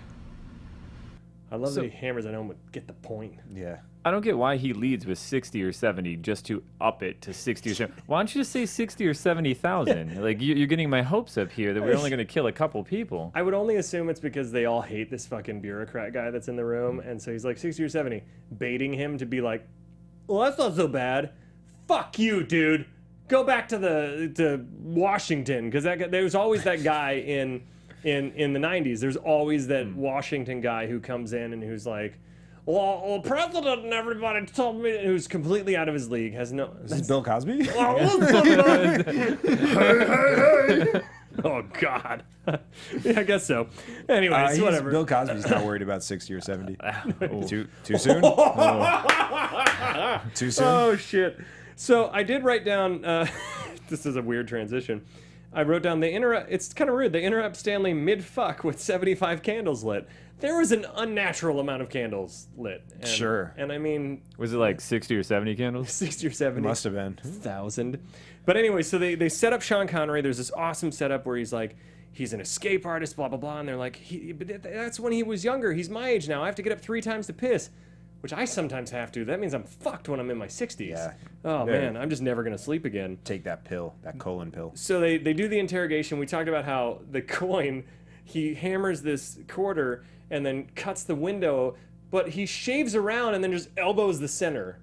I love that he hammers it home, but get the point. Yeah. I don't get why he leads with 60 or 70 just to up it to 60 or 70. Why don't you just say 60 or 70,000? Like you're getting my hopes up here that we're only going to kill a couple people. I would only assume it's because they all hate this fucking bureaucrat guy that's in the room, and so he's like 60 or 70, baiting him to be like, well, that's not so bad. Fuck you, dude. Go back to Washington, because there's always that guy in the 90s. There's always that Washington guy who comes in and who's like, well, president and everybody told me, who's completely out of his league, has no. Is this Bill Cosby? Oh God. Yeah, I guess so. Anyways, whatever. Bill Cosby's not worried about 60 or 70. Too soon? Too soon? Oh shit. So I did write down. This is a weird transition. I wrote down it's kind of rude. They interrupt Stanley mid-fuck with 75 candles lit. There was an unnatural amount of candles lit. And, Sure. And I mean... Was it like 60 or 70 candles? 60 or 70. Must have been. 1,000. But anyway, so they set up Sean Connery. There's this awesome setup where he's like, he's an escape artist, blah, blah, blah. And they're like, but that's when he was younger. He's my age now. I have to get up 3 times to piss, which I sometimes have to. That means I'm fucked when I'm in my 60s. Yeah. Oh, man, I'm just never going to sleep again. Take that pill, that colon pill. So they do the interrogation. We talked about how the coin, he hammers this quarter and then cuts the window, but he shaves around and then just elbows the center,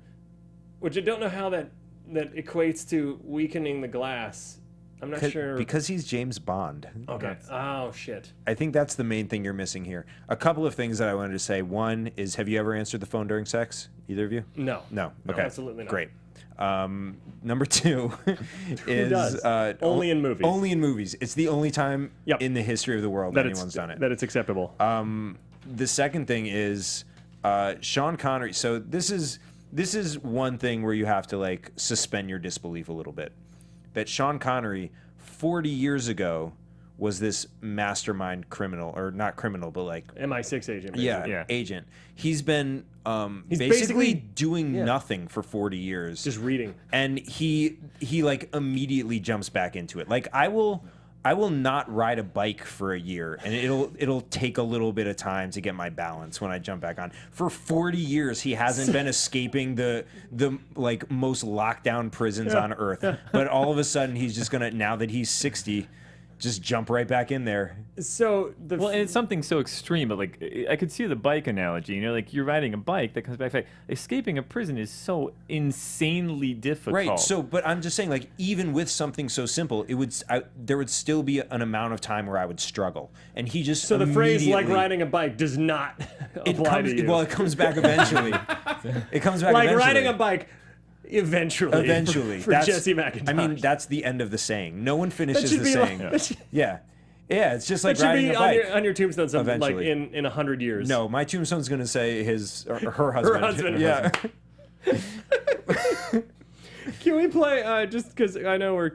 which I don't know how that equates to weakening the glass. I'm not sure. Because he's James Bond. Okay. Oh, shit. I think that's the main thing you're missing here. A couple of things that I wanted to say. One is, have you ever answered the phone during sex? Either of you? No. No. Okay. Absolutely not. Great. Number 2 is does? Only in movies. Only in movies. It's the only time Yep. in the history of the world that anyone's done it. That it's acceptable. The second thing is Sean Connery. So this is one thing where you have to like suspend your disbelief a little bit. That Sean Connery 40 years ago was this mastermind criminal, or not criminal, but like MI6 agent. Basically. yeah, agent. He's been He's basically basically- doing nothing for 40 years. Just reading. And he like immediately jumps back into it. Like I will not ride a bike for a year, and it'll take a little bit of time to get my balance when I jump back on. For 40 years, he hasn't been escaping the like most locked down prisons on earth. But all of a sudden, he's just gonna, now that he's 60, just jump right back in there. So Well, and it's something so extreme, but like I could see the bike analogy. You know, like you're riding a bike that comes back. Like, escaping a prison is so insanely difficult. Right. So, but I'm just saying, like, even with something so simple, there would still be an amount of time where I would struggle, and he just the phrase "like immediately- riding a bike" does not apply to you. Well, it comes back eventually. It comes back like eventually. riding a bike. Eventually. For That's- Jesse McIntosh. I mean, that's the end of the saying. No one that finishes should the be saying. like, Yeah. It's just like that should riding be a bike. on your tombstone something like Eventually. in 100 years. No, my tombstone's gonna say his or her husband. husband. Yeah. Can we play just because I know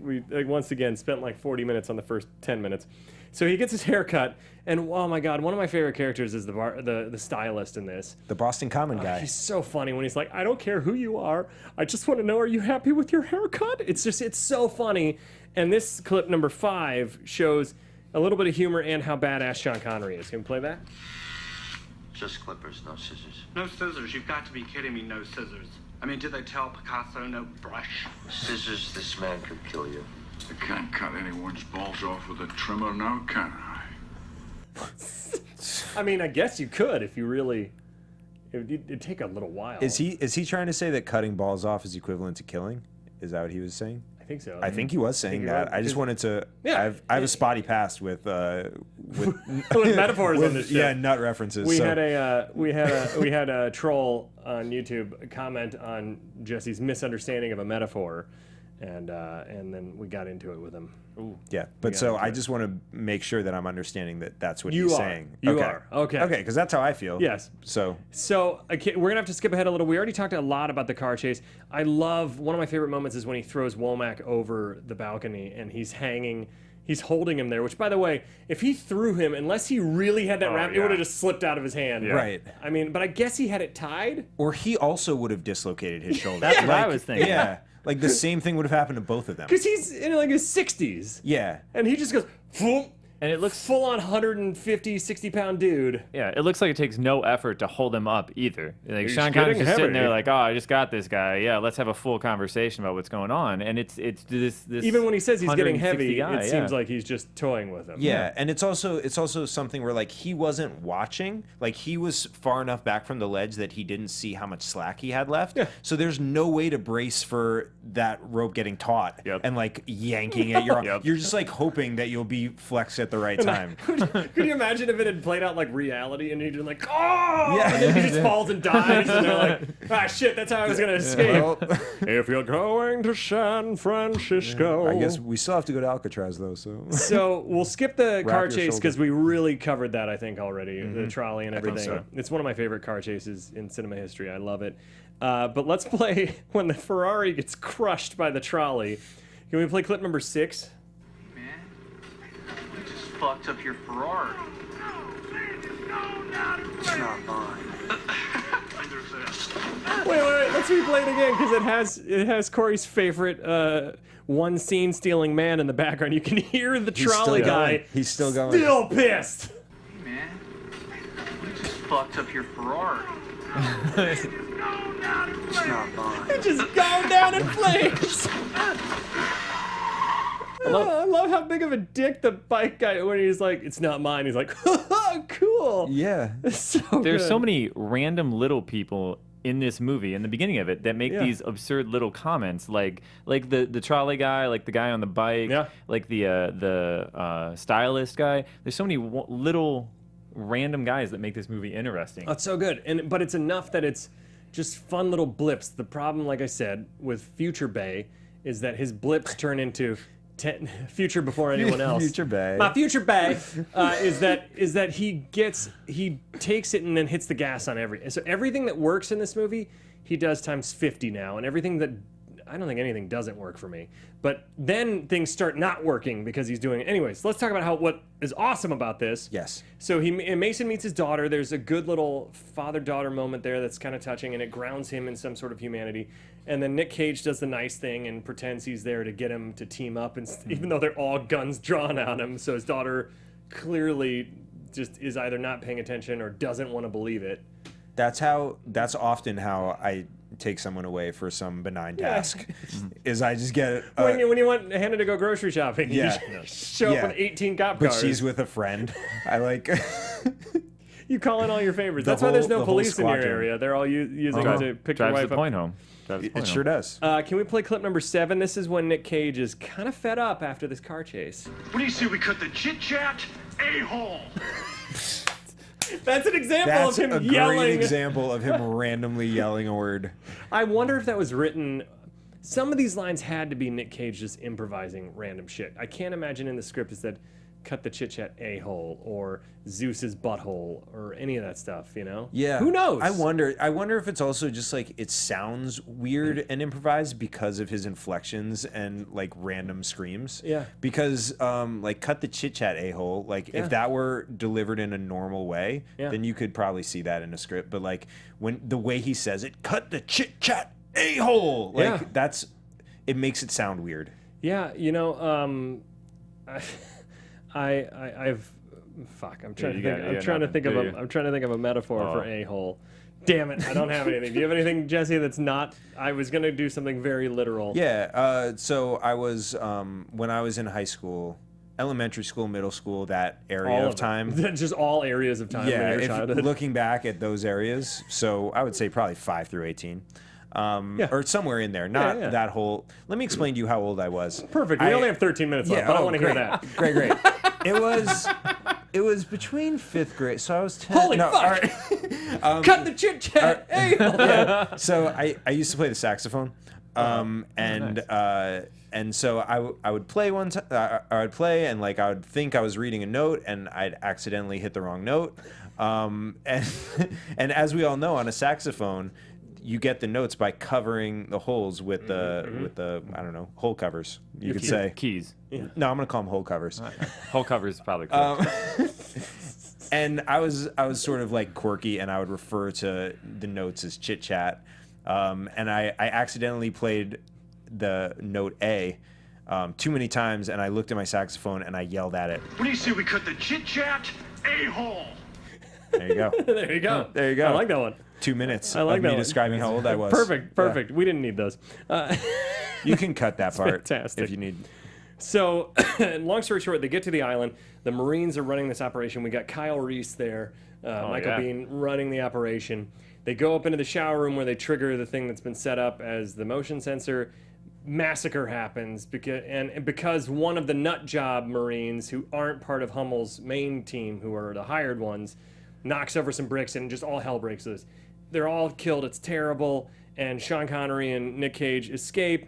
we once again spent like 40 minutes on the first 10 minutes. So he gets his hair cut, and oh my god, one of my favorite characters is the stylist in this. The Boston Common guy. He's so funny when he's like, "I don't care who you are, I just want to know, are you happy with your haircut?" It's so funny. And this clip number 5 shows a little bit of humor and how badass Sean Connery is. Can we play that? Just clippers, no scissors. No scissors. You've got to be kidding me. No scissors. I mean, did they tell Picasso no brush? Scissors, this man could kill you. I can't cut anyone's balls off with a trimmer now, can I? I mean, I guess you could if you really. It'd take a little while. Is he trying to say that cutting balls off is equivalent to killing? Is that what he was saying? I think so. I think he was saying you're that. right, I just because- wanted to. Yeah, I have a spotty past with with metaphors on this show. Yeah, nut references. We so. had a troll on YouTube comment on Jesse's misunderstanding of a metaphor, and then we got into it with him. Ooh. Yeah, but Yeah, so okay. I just want to make sure that I'm understanding that that's what You he's are. saying. You okay. are. Okay. Okay, because that's how I feel. Yes. So So we're gonna have to skip ahead a little. We already talked a lot about the car chase. I love one of my favorite moments is when he throws Womack over the balcony and he's hanging. He's holding him there. Which, by the way, if he threw him, unless he really had that wrap, it yeah. would have just slipped out of his hand. Yeah. Right. I mean, but I guess he had it tied. or he also would have dislocated his shoulder. That's what I was thinking. Yeah, like the same thing would have happened to both of them. Because he's in like his 60s. Yeah. And he just goes, "Phoom," And it looks full on 150, 60-pound dude. Yeah, it looks like it takes no effort to hold him up either. Like He's Sean Connery's getting just sitting heavy. there like, "Oh, I just got this guy. Yeah, let's have a full conversation about what's going on." And it's this Even when he says he's getting 160 heavy, guy, it seems like he's just toying with him. Yeah, and it's also something where like he wasn't watching, like he was far enough back from the ledge that he didn't see how much slack he had left. Yeah. So there's no way to brace for that rope getting taut Yep. and like yanking at your arm. Yep. You're just like hoping that you'll be flexed at the right time. Could you imagine if it had played out like reality and he'd been like, "Oh!" Yeah. And then he just falls and dies, and they're like, "Ah, shit, that's how I was going to escape." Well, If you're going to San Francisco. I guess we still have to go to Alcatraz though. So So we'll skip the car your chase shoulder. because we really covered that, I think, already. The trolley and think everything. so. It's one of my favorite car chases in cinema history. I love it. But let's play when the Ferrari gets crushed by the trolley. Can we play clip number 6? Man, you just fucked up your Ferrari. It's not mine. Wait. Let's replay it again because it has Corey's favorite one scene stealing man in the background. You can hear the trolley guy. He's still going. Still pissed. Hey, man, you just fucked up your Ferrari. It's not mine. It just gone down in flames. I love how big of a dick the bike guy, when he's like, it's not mine, he's like, cool. Yeah. So There's good. so many random little people in this movie, in the beginning of it, that make these absurd little comments, like the trolley guy, like the guy on the bike, like the stylist guy. There's so many little random guys that make this movie interesting. Oh, it's so good, but it's enough that it's just fun little blips. The problem, like I said, with Future Bay is that his blips turn into future before anyone else. Future Bay. My Future Bay is that he takes it and then hits the gas on so everything that works in this movie he does times 50 now, and everything that I don't think anything doesn't work for me. But then things start not working because he's doing it. Anyways, let's talk about what is awesome about this. Yes. So Mason meets his daughter. There's a good little father-daughter moment there that's kind of touching, and it grounds him in some sort of humanity. And then Nick Cage does the nice thing and pretends he's there to get him to team up, and even though they're all guns drawn on him. So his daughter clearly just is either not paying attention or doesn't want to believe it. That's often how I take someone away for some benign task. Is I just get when you want Hannah to go grocery shopping, you show up with 18 cop cars. But she's with a friend. I like. You call in all your favorites. That's why there's no police in your squadron. area. They're all using it to pick your Drives wife the up. point home. It sure does. Can we play clip number 7? This is when Nick Cage is kind of fed up after this car chase. What do you say we cut the chit-chat? A-hole! That's an example That's of him a yelling. great example of him randomly yelling a word. I wonder if that was written. Some of these lines had to be Nick Cage just improvising random shit. I can't imagine in the script it said, cut the chit-chat a-hole, or Zeus's butthole, or any of that stuff, you know? Yeah. Who knows? I wonder if it's also just like it sounds weird and improvised because of his inflections and like random screams. Yeah. Because like cut the chit chat a-hole, like if that were delivered in a normal way, then you could probably see that in a script. But like when the way he says it, cut the chit chat a-hole, like it makes it sound weird. Yeah, you know, I've fuck. I'm trying to think of a metaphor for a-hole. Damn it, I don't have anything. Do you have anything, Jesse? That's not. I was gonna do something very literal. Yeah. So I was when I was in high school, elementary school, middle school, that area of time. Just all areas of time. Yeah. In your childhood. Looking back at those areas, so I would say probably 5 through 18. Or somewhere in there, not that whole. Let me explain to you how old I was. Perfect. We only have 13 minutes left, but I want to hear that. Great. It was between 5th grade, so I was 10. Holy fuck! All right. Cut the chit chat. Yeah. So I used to play the saxophone, and so I would play one time. I would play, and like I would think I was reading a note, and I'd accidentally hit the wrong note. And as we all know, on a saxophone, you get the notes by covering the holes with the I don't know, hole covers. You could say keys. Yeah. No, I'm gonna call them hole covers. Hole covers is probably correct. And I was sort of like quirky, and I would refer to the notes as chit chat. And I accidentally played the note A too many times, and I looked at my saxophone and I yelled at it. What do you say we cut the chit-chat? A-hole! There you go. There you go. There you go. I like that one. 2 minutes I like of that me one. describing how old I was. Perfect. We didn't need those. You can cut that part fantastic. if you need. So, long story short, they get to the island. The Marines are running this operation. We got Kyle Reese there, Michael Biehn running the operation. They go up into the shower room where they trigger the thing that's been set up as the motion sensor. Massacre happens because one of the nut job Marines who aren't part of Hummel's main team, who are the hired ones, knocks over some bricks and just all hell breaks loose. They're all killed. It's terrible. And Sean Connery and Nick Cage escape.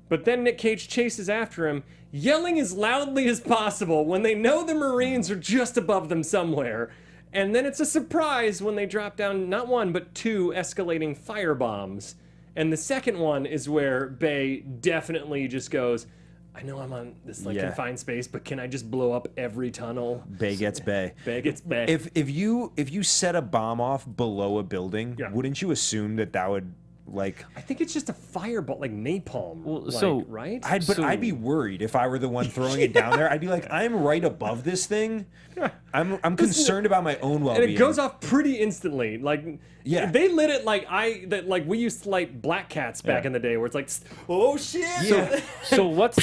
But then Nick Cage chases after him, yelling as loudly as possible when they know the Marines are just above them somewhere. And then it's a surprise when they drop down not one, but 2 escalating firebombs. And the second one is where Bay definitely just goes, I know I'm on this like Yeah. confined space, but can I just blow up every tunnel? Bay gets bay. Bay gets bay. If you set a bomb off below a building, Yeah. wouldn't you assume that would like? I think it's just a fireball, like napalm. Well, like, so- right? I'd be worried if I were the one throwing it down there. I'd be like, I'm right above this thing. I'm concerned about my own and well-being. it goes off pretty instantly. Like, Yeah. they lit it like like we used to light black cats back Yeah. in the day, where it's like, oh shit. Yeah. So what's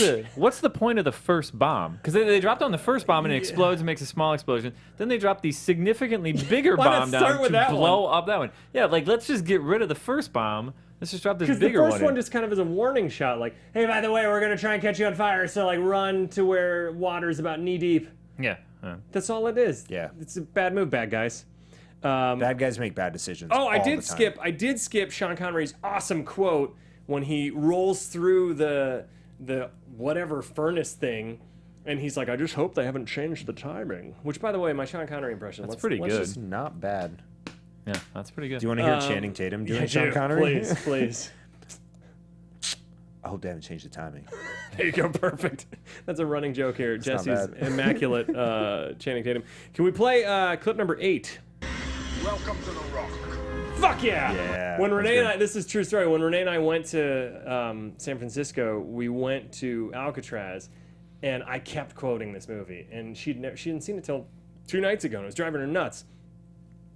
the point of the first bomb? Because they dropped on the first bomb and it explodes and makes a small explosion. Then they drop the significantly bigger Why not bomb start down with to that blow up that one. Yeah, like let's just get rid of the first bomb. Let's just drop this Because the bigger first one in. just kind of is a warning shot, like, hey, by the way, we're gonna try and catch you on fire, so like run to where water's about knee deep. Yeah. That's all it is. Yeah. It's a bad move, bad guys. Bad guys make bad decisions. Oh, I all did the time. skip. I did skip Sean Connery's awesome quote when he rolls through the whatever furnace thing, and he's like, "I just hope they haven't changed the timing." Which, by the way, my Sean Connery impression. That's let's- pretty let's good. just- It's not bad. Yeah, that's pretty good. Do you want to hear Channing Tatum doing yeah, Sean do. Connery? Please, please. I hope they haven't changed the timing. There you go. Perfect. That's a running joke here. not Jesse's bad. immaculate Channing Tatum. Can we play clip number 8? Welcome to the Rock. Fuck yeah! Yeah, When that's Renee and good. I, this is a true story. When Renee and I went to San Francisco, we went to Alcatraz, and I kept quoting this movie, and she hadn't seen it till 2 nights ago, and it was driving her nuts.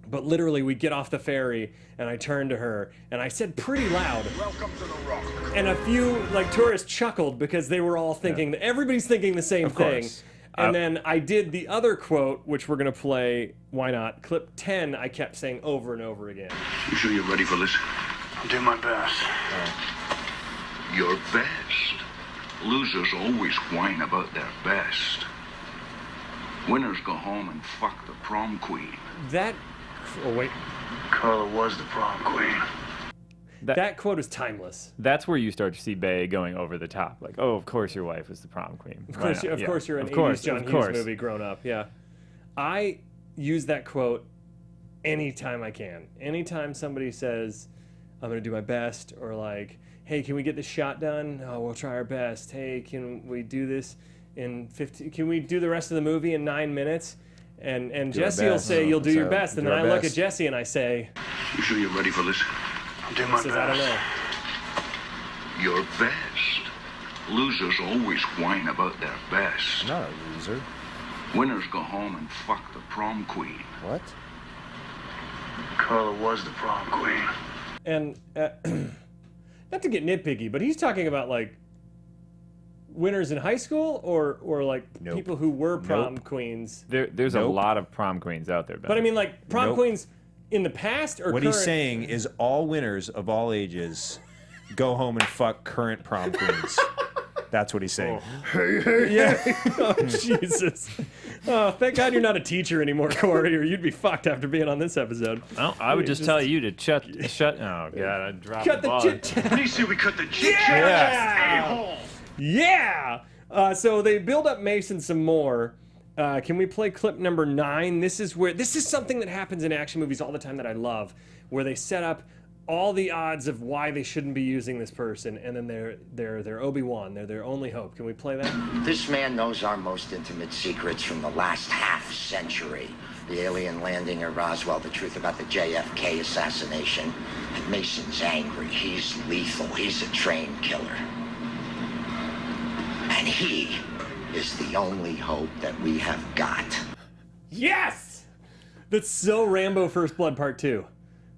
But literally, we get off the ferry, and I turned to her, and I said pretty loud, Welcome to the Rock. and a few like tourists chuckled because they were all thinking, everybody's thinking the same thing. course. And then I did the other quote, which we're gonna play. Why not? Clip 10. I kept saying over and over again. You sure you're ready for this? I'll do my best. Your best. Losers always whine about their best. Winners go home and fuck the prom queen. That. Oh wait. Carla was the prom queen. That quote is timeless. That's where you start to see Bay going over the top. Like, oh, of course your wife was the prom queen. Of course, Why not? of Yeah. course you're an Of course, 80s John of Hughes course. movie grown up. Yeah. I use that quote anytime I can. Anytime somebody says, I'm going to do my best, or like, hey, can we get this shot done? Oh, we'll try our best. Hey, can we do this in 15? Can we do the rest of the movie in 9 minutes? And our Jesse will best. say, you'll do your So, best. And do then our I look at best. Jesse and I say, You sure you're ready for this? I'll do he my says, I don't best. know. Your best. Losers always whine about their best. I'm not a loser. Winners go home and fuck the prom queen. What? Carla was the prom queen. And not to get nitpicky, but he's talking about like winners in high school or like Nope. people who were prom Nope. queens. There's a Nope. lot of prom queens out there, Ben. But I mean, like prom Nope. queens in the past or What current? he's saying is all winners of all ages go home and fuck current prom queens. That's what he's saying. Yeah. Oh Jesus. Oh, thank God you're not a teacher anymore, Corey, or you'd be fucked after being on this episode. well, I would just tell you to shut. Oh God, I dropped Cut the the ball. chit chat. What do you say we cut the chit Yeah. Yeah. So they build up Mason some more. Can we play clip number 9? This is something that happens in action movies all the time that I love, where they set up all the odds of why they shouldn't be using this person, and then they're Obi-Wan. They're their only hope. Can we play that? This man knows our most intimate secrets from the last half century. The alien landing at Roswell, the truth about the JFK assassination. And Mason's angry. He's lethal. He's a trained killer. And he is the only hope that we have got. Yes! That's so Rambo First Blood Part 2.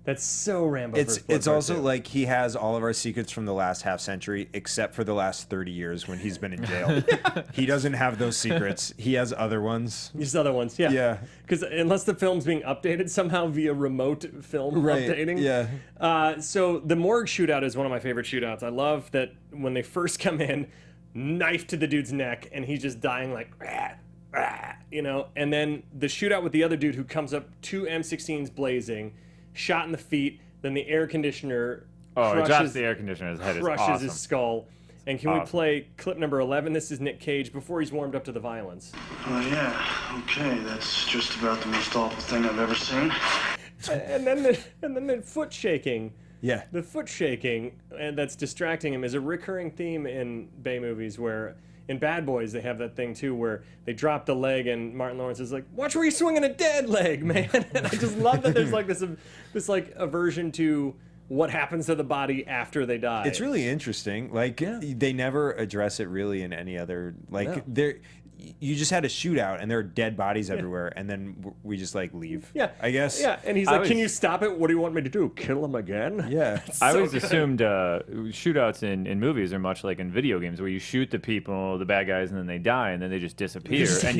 That's so Rambo First Blood It's Part also 2. like he has all of our secrets from the last half century, except for the last 30 years when he's been in jail. He doesn't have those secrets. He has other ones. These other ones, yeah. Yeah. Because unless the film's being updated somehow via remote film updating. Yeah. So the morgue shootout is one of my favorite shootouts. I love that when they first come in, knife to the dude's neck, and he's just dying like, rah, rah, you know? And then the shootout with the other dude who comes up, 2 M16s blazing, shot in the feet, then the air conditioner Oh, it drops crushes, the air conditioner. His head is crushes awesome. his skull. And can we Awesome. play clip number 11? This is Nick Cage before he's warmed up to the violence. Oh, yeah. Okay, that's just about the most awful thing I've ever seen. And then the foot shaking. Yeah. The foot shaking, and that's distracting him, is a recurring theme in Bay movies where in Bad Boys they have that thing too where they drop the leg and Martin Lawrence is like, watch where you're swinging a dead leg, man. And I just love that there's like this like aversion to what happens to the body after they die. It's really interesting. Like they never address it really in any other there. You just had a shootout and there are dead bodies everywhere, and then we just like leave. Yeah, I guess. Yeah, and he's like, "Can you stop it? What do you want me to do? Kill him again?" Yeah, I always assumed shootouts in movies are much like in video games, where you shoot the people, the bad guys, and then they die, and then they just disappear, and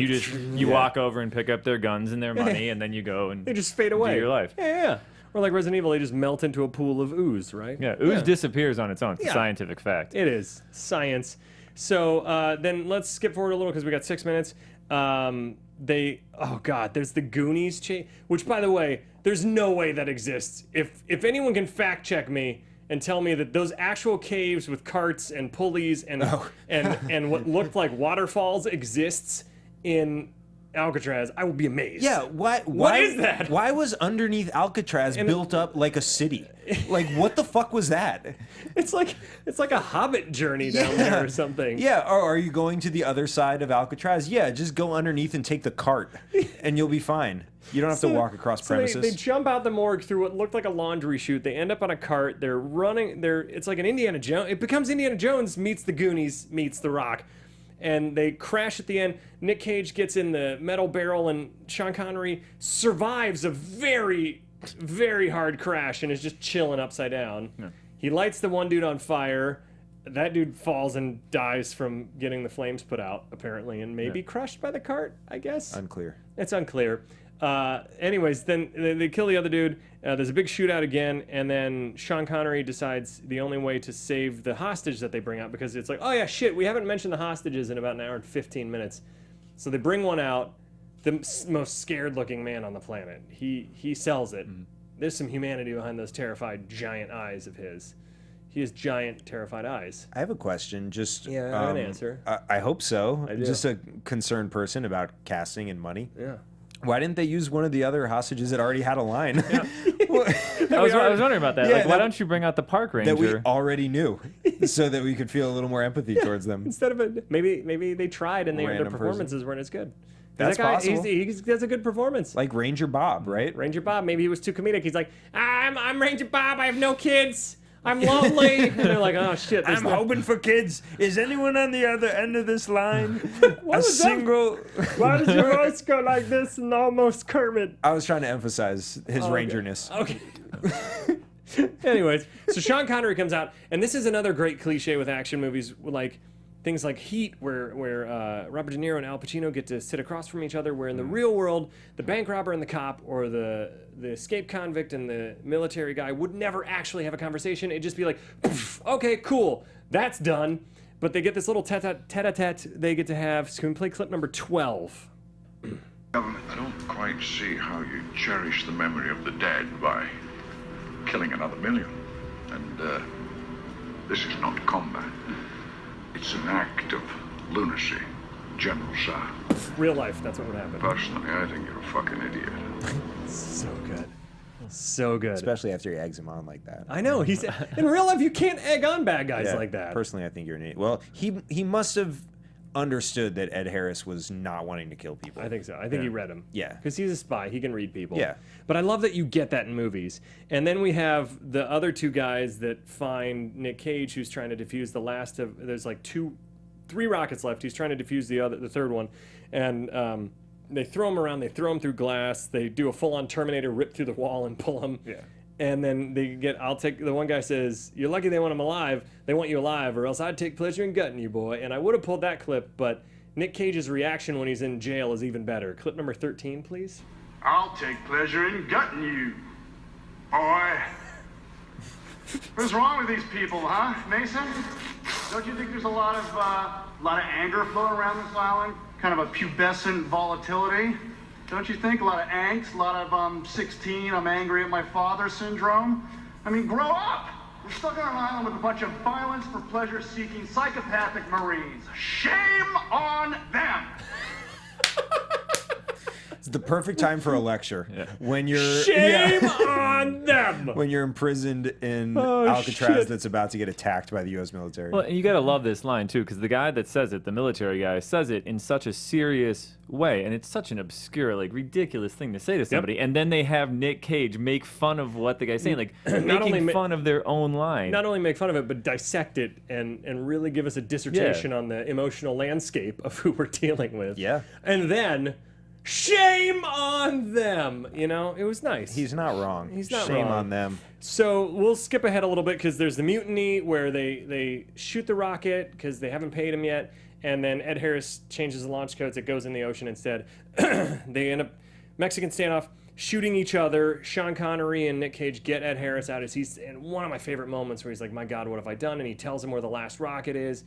you walk over and pick up their guns and their money, and then you go and they just fade away. Do your life. Yeah. Or like Resident Evil, they just melt into a pool of ooze, right? Yeah, ooze disappears on its own. It's a scientific fact. It is science. So then let's skip forward a little because we got 6 minutes. There's the Goonies which, by the way, there's no way that exists. If anyone can fact check me and tell me that those actual caves with carts and pulleys and what looked like waterfalls exists in Alcatraz, I will be amazed. Yeah, what is that? Why was underneath Alcatraz built up like a city? Like, what the fuck was that? It's like a Hobbit journey down there or something. Yeah, or are you going to the other side of Alcatraz? Yeah, just go underneath and take the cart, and you'll be fine. You don't have to walk across premises. They jump out the morgue through what looked like a laundry chute. They end up on a cart. They're running. It's like an Indiana Jones. It becomes Indiana Jones meets the Goonies meets The Rock. And they crash at the end. Nick Cage gets in the metal barrel, and Sean Connery survives a very, very hard crash and is just chilling upside down. Yeah. He lights the one dude on fire. That dude falls and dies from getting the flames put out, apparently, and maybe crushed by the cart, I guess. Unclear. It's unclear. Anyways, then they kill the other dude. There's a big shootout again, and then Sean Connery decides the only way to save the hostage that they bring out, because it's like, oh yeah, shit, we haven't mentioned the hostages in about an hour and 15 minutes. So they bring one out, the most scared-looking man on the planet. He sells it. Mm-hmm. There's some humanity behind those terrified giant eyes of his. He has giant, terrified eyes. I have a question. Just I have an answer. I hope so. I do. Just a concerned person about casting and money. Yeah. Why didn't they use one of the other hostages that already had a line? Yeah. I was wondering about that. Yeah, why don't you bring out the park ranger? That we already knew, so that we could feel a little more empathy towards them. Instead of maybe they tried and their performances weren't as good. That's possible. He does a good performance. Like Ranger Bob, right? Ranger Bob. Maybe he was too comedic. He's like, I'm Ranger Bob. I have no kids. I'm lonely. And they're like, oh shit. I'm hoping for kids. Is anyone on the other end of this line? Why does your voice go like this and almost Kermit? I was trying to emphasize his rangerness. Okay. Anyways, so Sean Connery comes out, and this is another great cliche with action movies, like things like Heat, where Robert De Niro and Al Pacino get to sit across from each other, where in the real world, the bank robber and the cop, or the escaped convict and the military guy would never actually have a conversation. It'd just be like, okay, cool, that's done. But they get this little tete-a-tete they get to have. So can we play clip number 12? Government, I don't quite see how you cherish the memory of the dead by killing another million. And this is not combat. It's an act of lunacy, General Sir. Real life, that's what would happen. Personally, I think you're a fucking idiot. So good. So good. Especially after he eggs him on like that. I know. He's in real life, you can't egg on bad guys like that. Personally, I think you're an idiot. Well, he must have understood that Ed Harris was not wanting to kill people. I think so. I think he read him. Yeah. Because he's a spy. He can read people. Yeah. But I love that you get that in movies. And then we have the other two guys that find Nick Cage, who's trying to defuse the last of... There's like 3 rockets left. He's trying to defuse the third one. And they throw him around. They throw him through glass. They do a full-on Terminator, rip through the wall and pull him. Yeah. And then the one guy says, you're lucky they want him alive. They want you alive, or else I'd take pleasure in gutting you, boy. And I would have pulled that clip, but Nick Cage's reaction when he's in jail is even better. Clip number 13, please. I'll take pleasure in gutting you, boy. What's wrong with these people, huh, Mason? Don't you think there's a lot of anger floating around this island? Kind of a pubescent volatility? Don't you think? A lot of angst, a lot of 16, I'm angry at my father syndrome. I mean, grow up! We're stuck on an island with a bunch of violence for pleasure-seeking psychopathic Marines. Shame on them! the perfect time for a lecture. When you're Shame on them. When you're imprisoned in Oh, Alcatraz shit. that's about to get attacked by the U.S. military. Well, and you gotta love this line too, because the guy that says it, the military guy, says it in such a serious way, and it's such an obscure, like ridiculous thing to say to somebody. And then they have Nick Cage make fun of what the guy's saying, like making fun of their own line. Not only make fun of it, but dissect it and really give us a dissertation on the emotional landscape of who we're dealing with. Yeah. And then, shame on them. You know, it was nice. He's not wrong. He's not Shame wrong. on them. So we'll skip ahead a little bit because there's the mutiny where they shoot the rocket because they haven't paid him yet. And then Ed Harris changes the launch codes. It goes in the ocean instead. They end up, Mexican standoff, shooting each other. Sean Connery and Nick Cage get Ed Harris out. And one of my favorite moments where he's like, my God, what have I done? And he tells him where the last rocket is.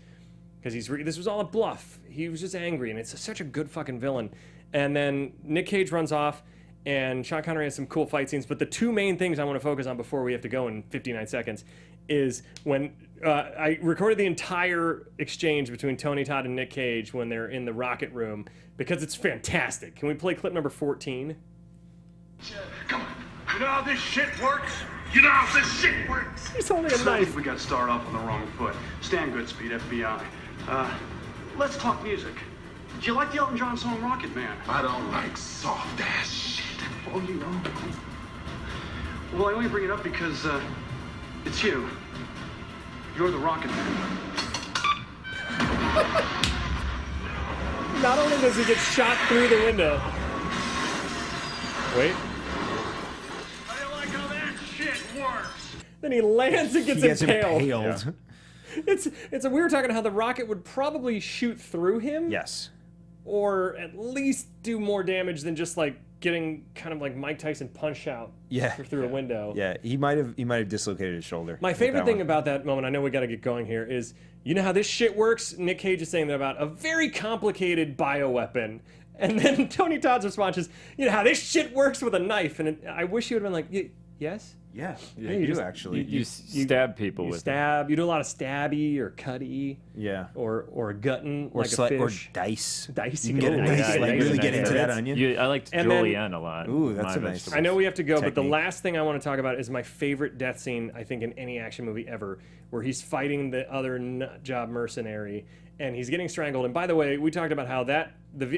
Because this was all a bluff. He was just angry. And it's such a good fucking villain. And then Nick Cage runs off. And Sean Connery has some cool fight scenes. But the two main things I want to focus on before we have to go in 59 seconds is when I recorded the entire exchange between Tony Todd and Nick Cage when they're in the rocket room because it's fantastic. Can we play clip number 14? Come on. You know how this shit works? You know how this shit works? He's holding a So knife. we got started off on the wrong foot. Stand good, Speed, FBI. Let's talk music. Do you like the Elton John song Rocket Man? I don't like soft ass shit. Oh, you know. Well, I only bring it up because it's you. You're the Rocket Man. Not only does he get shot through the window. Wait. I don't like how that shit works. Then he lands and gets He gets impaled. impaled. We were talking how the rocket would probably shoot through him. Yes. Or at least do more damage than just like getting kind of like Mike Tyson punch out through a window. Yeah, he might have dislocated his shoulder. My with favorite that thing one. about that moment, I know we got to get going here, is you know how this shit works? Nick Cage is saying that about a very complicated bioweapon. And then Tony Todd's response is, you know how this shit works with a knife. And I wish he would have been like, yes? Yeah, you do just- actually. You stab people You with stab. You do a lot of stabby or cutty. Yeah. Or gutting Or like a fish. or dice. Dice. You can get a nice, dice. like, really get into that onion. I liked And then- julienne a lot. Ooh, that's My a nice- vegetables. I know we have to go, but the Technique. last thing I want to talk about is my favorite death scene, I think, in any action movie ever, where he's fighting the other nut job mercenary, and he's getting strangled. And by the way, we talked about how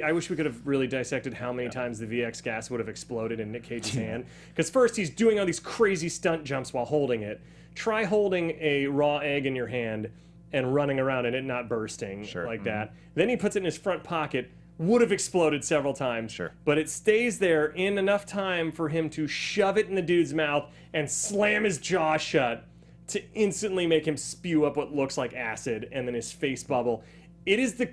I wish we could have really dissected how many times the VX gas would have exploded in Nick Cage's hand. Because first, he's doing all these crazy stunt jumps while holding it. Try holding a raw egg in your hand and running around and it not bursting like that. Then he puts it in his front pocket. Would have exploded several times. Sure. But it stays there in enough time for him to shove it in the dude's mouth and slam his jaw shut to instantly make him spew up what looks like acid and then his face bubble. It is we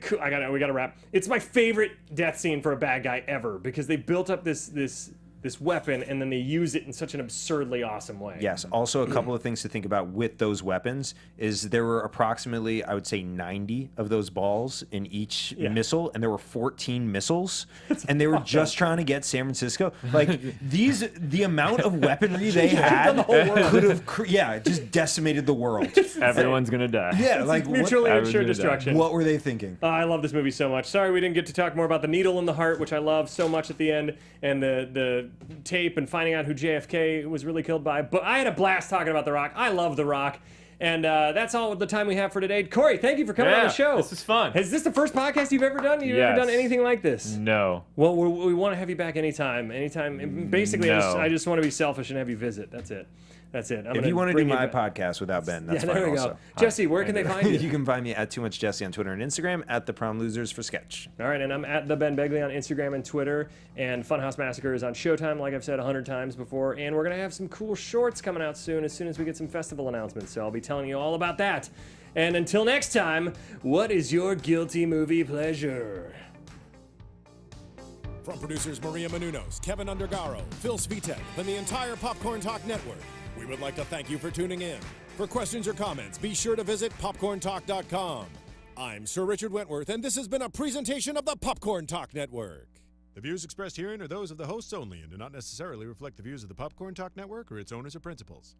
gotta wrap. It's my favorite death scene for a bad guy ever because they built up this weapon and then they use it in such an absurdly awesome way. Yes. Also, a couple of things to think about with those weapons is there were approximately, I would say, 90 of those balls in each missile, and there were 14 missiles, and they were just trying to get San Francisco. Like the amount of weaponry they had could have, just decimated the world. Everyone's gonna die. Yeah, like mutually Everyone's assured gonna die. destruction. what were they thinking? I love this movie so much. Sorry we didn't get to talk more about the needle in the heart, which I love so much at the end, and the tape and finding out who JFK was really killed by. But I had a blast talking about The Rock. I love The Rock. And that's all the time we have for today. Corey, thank you for coming on the show. This is fun. Is this the first podcast you've ever done? You've ever done anything like this? No. Well, we want to have you back anytime. Basically, No. I just want to be selfish and have you visit. That's it. I'm If you want to do bring my back. podcast without Ben, that's Yeah, fine there we also. go. Jesse, where can they find you? You can find me at Too Much Jesse on Twitter and Instagram, at The Prom Losers for Sketch. All right, and I'm at the Ben Begley on Instagram and Twitter, and Funhouse Massacre is on Showtime, like I've said 100 times before, and we're going to have some cool shorts coming out soon as we get some festival announcements, so I'll be telling you all about that. And until next time, what is your guilty movie pleasure? From producers Maria Menounos, Kevin Undergaro, Phil Svitek, and the entire Popcorn Talk Network, we would like to thank you for tuning in. For questions or comments, be sure to visit popcorntalk.com. I'm Sir Richard Wentworth, and this has been a presentation of the Popcorn Talk Network. The views expressed herein are those of the hosts only and do not necessarily reflect the views of the Popcorn Talk Network or its owners or principals.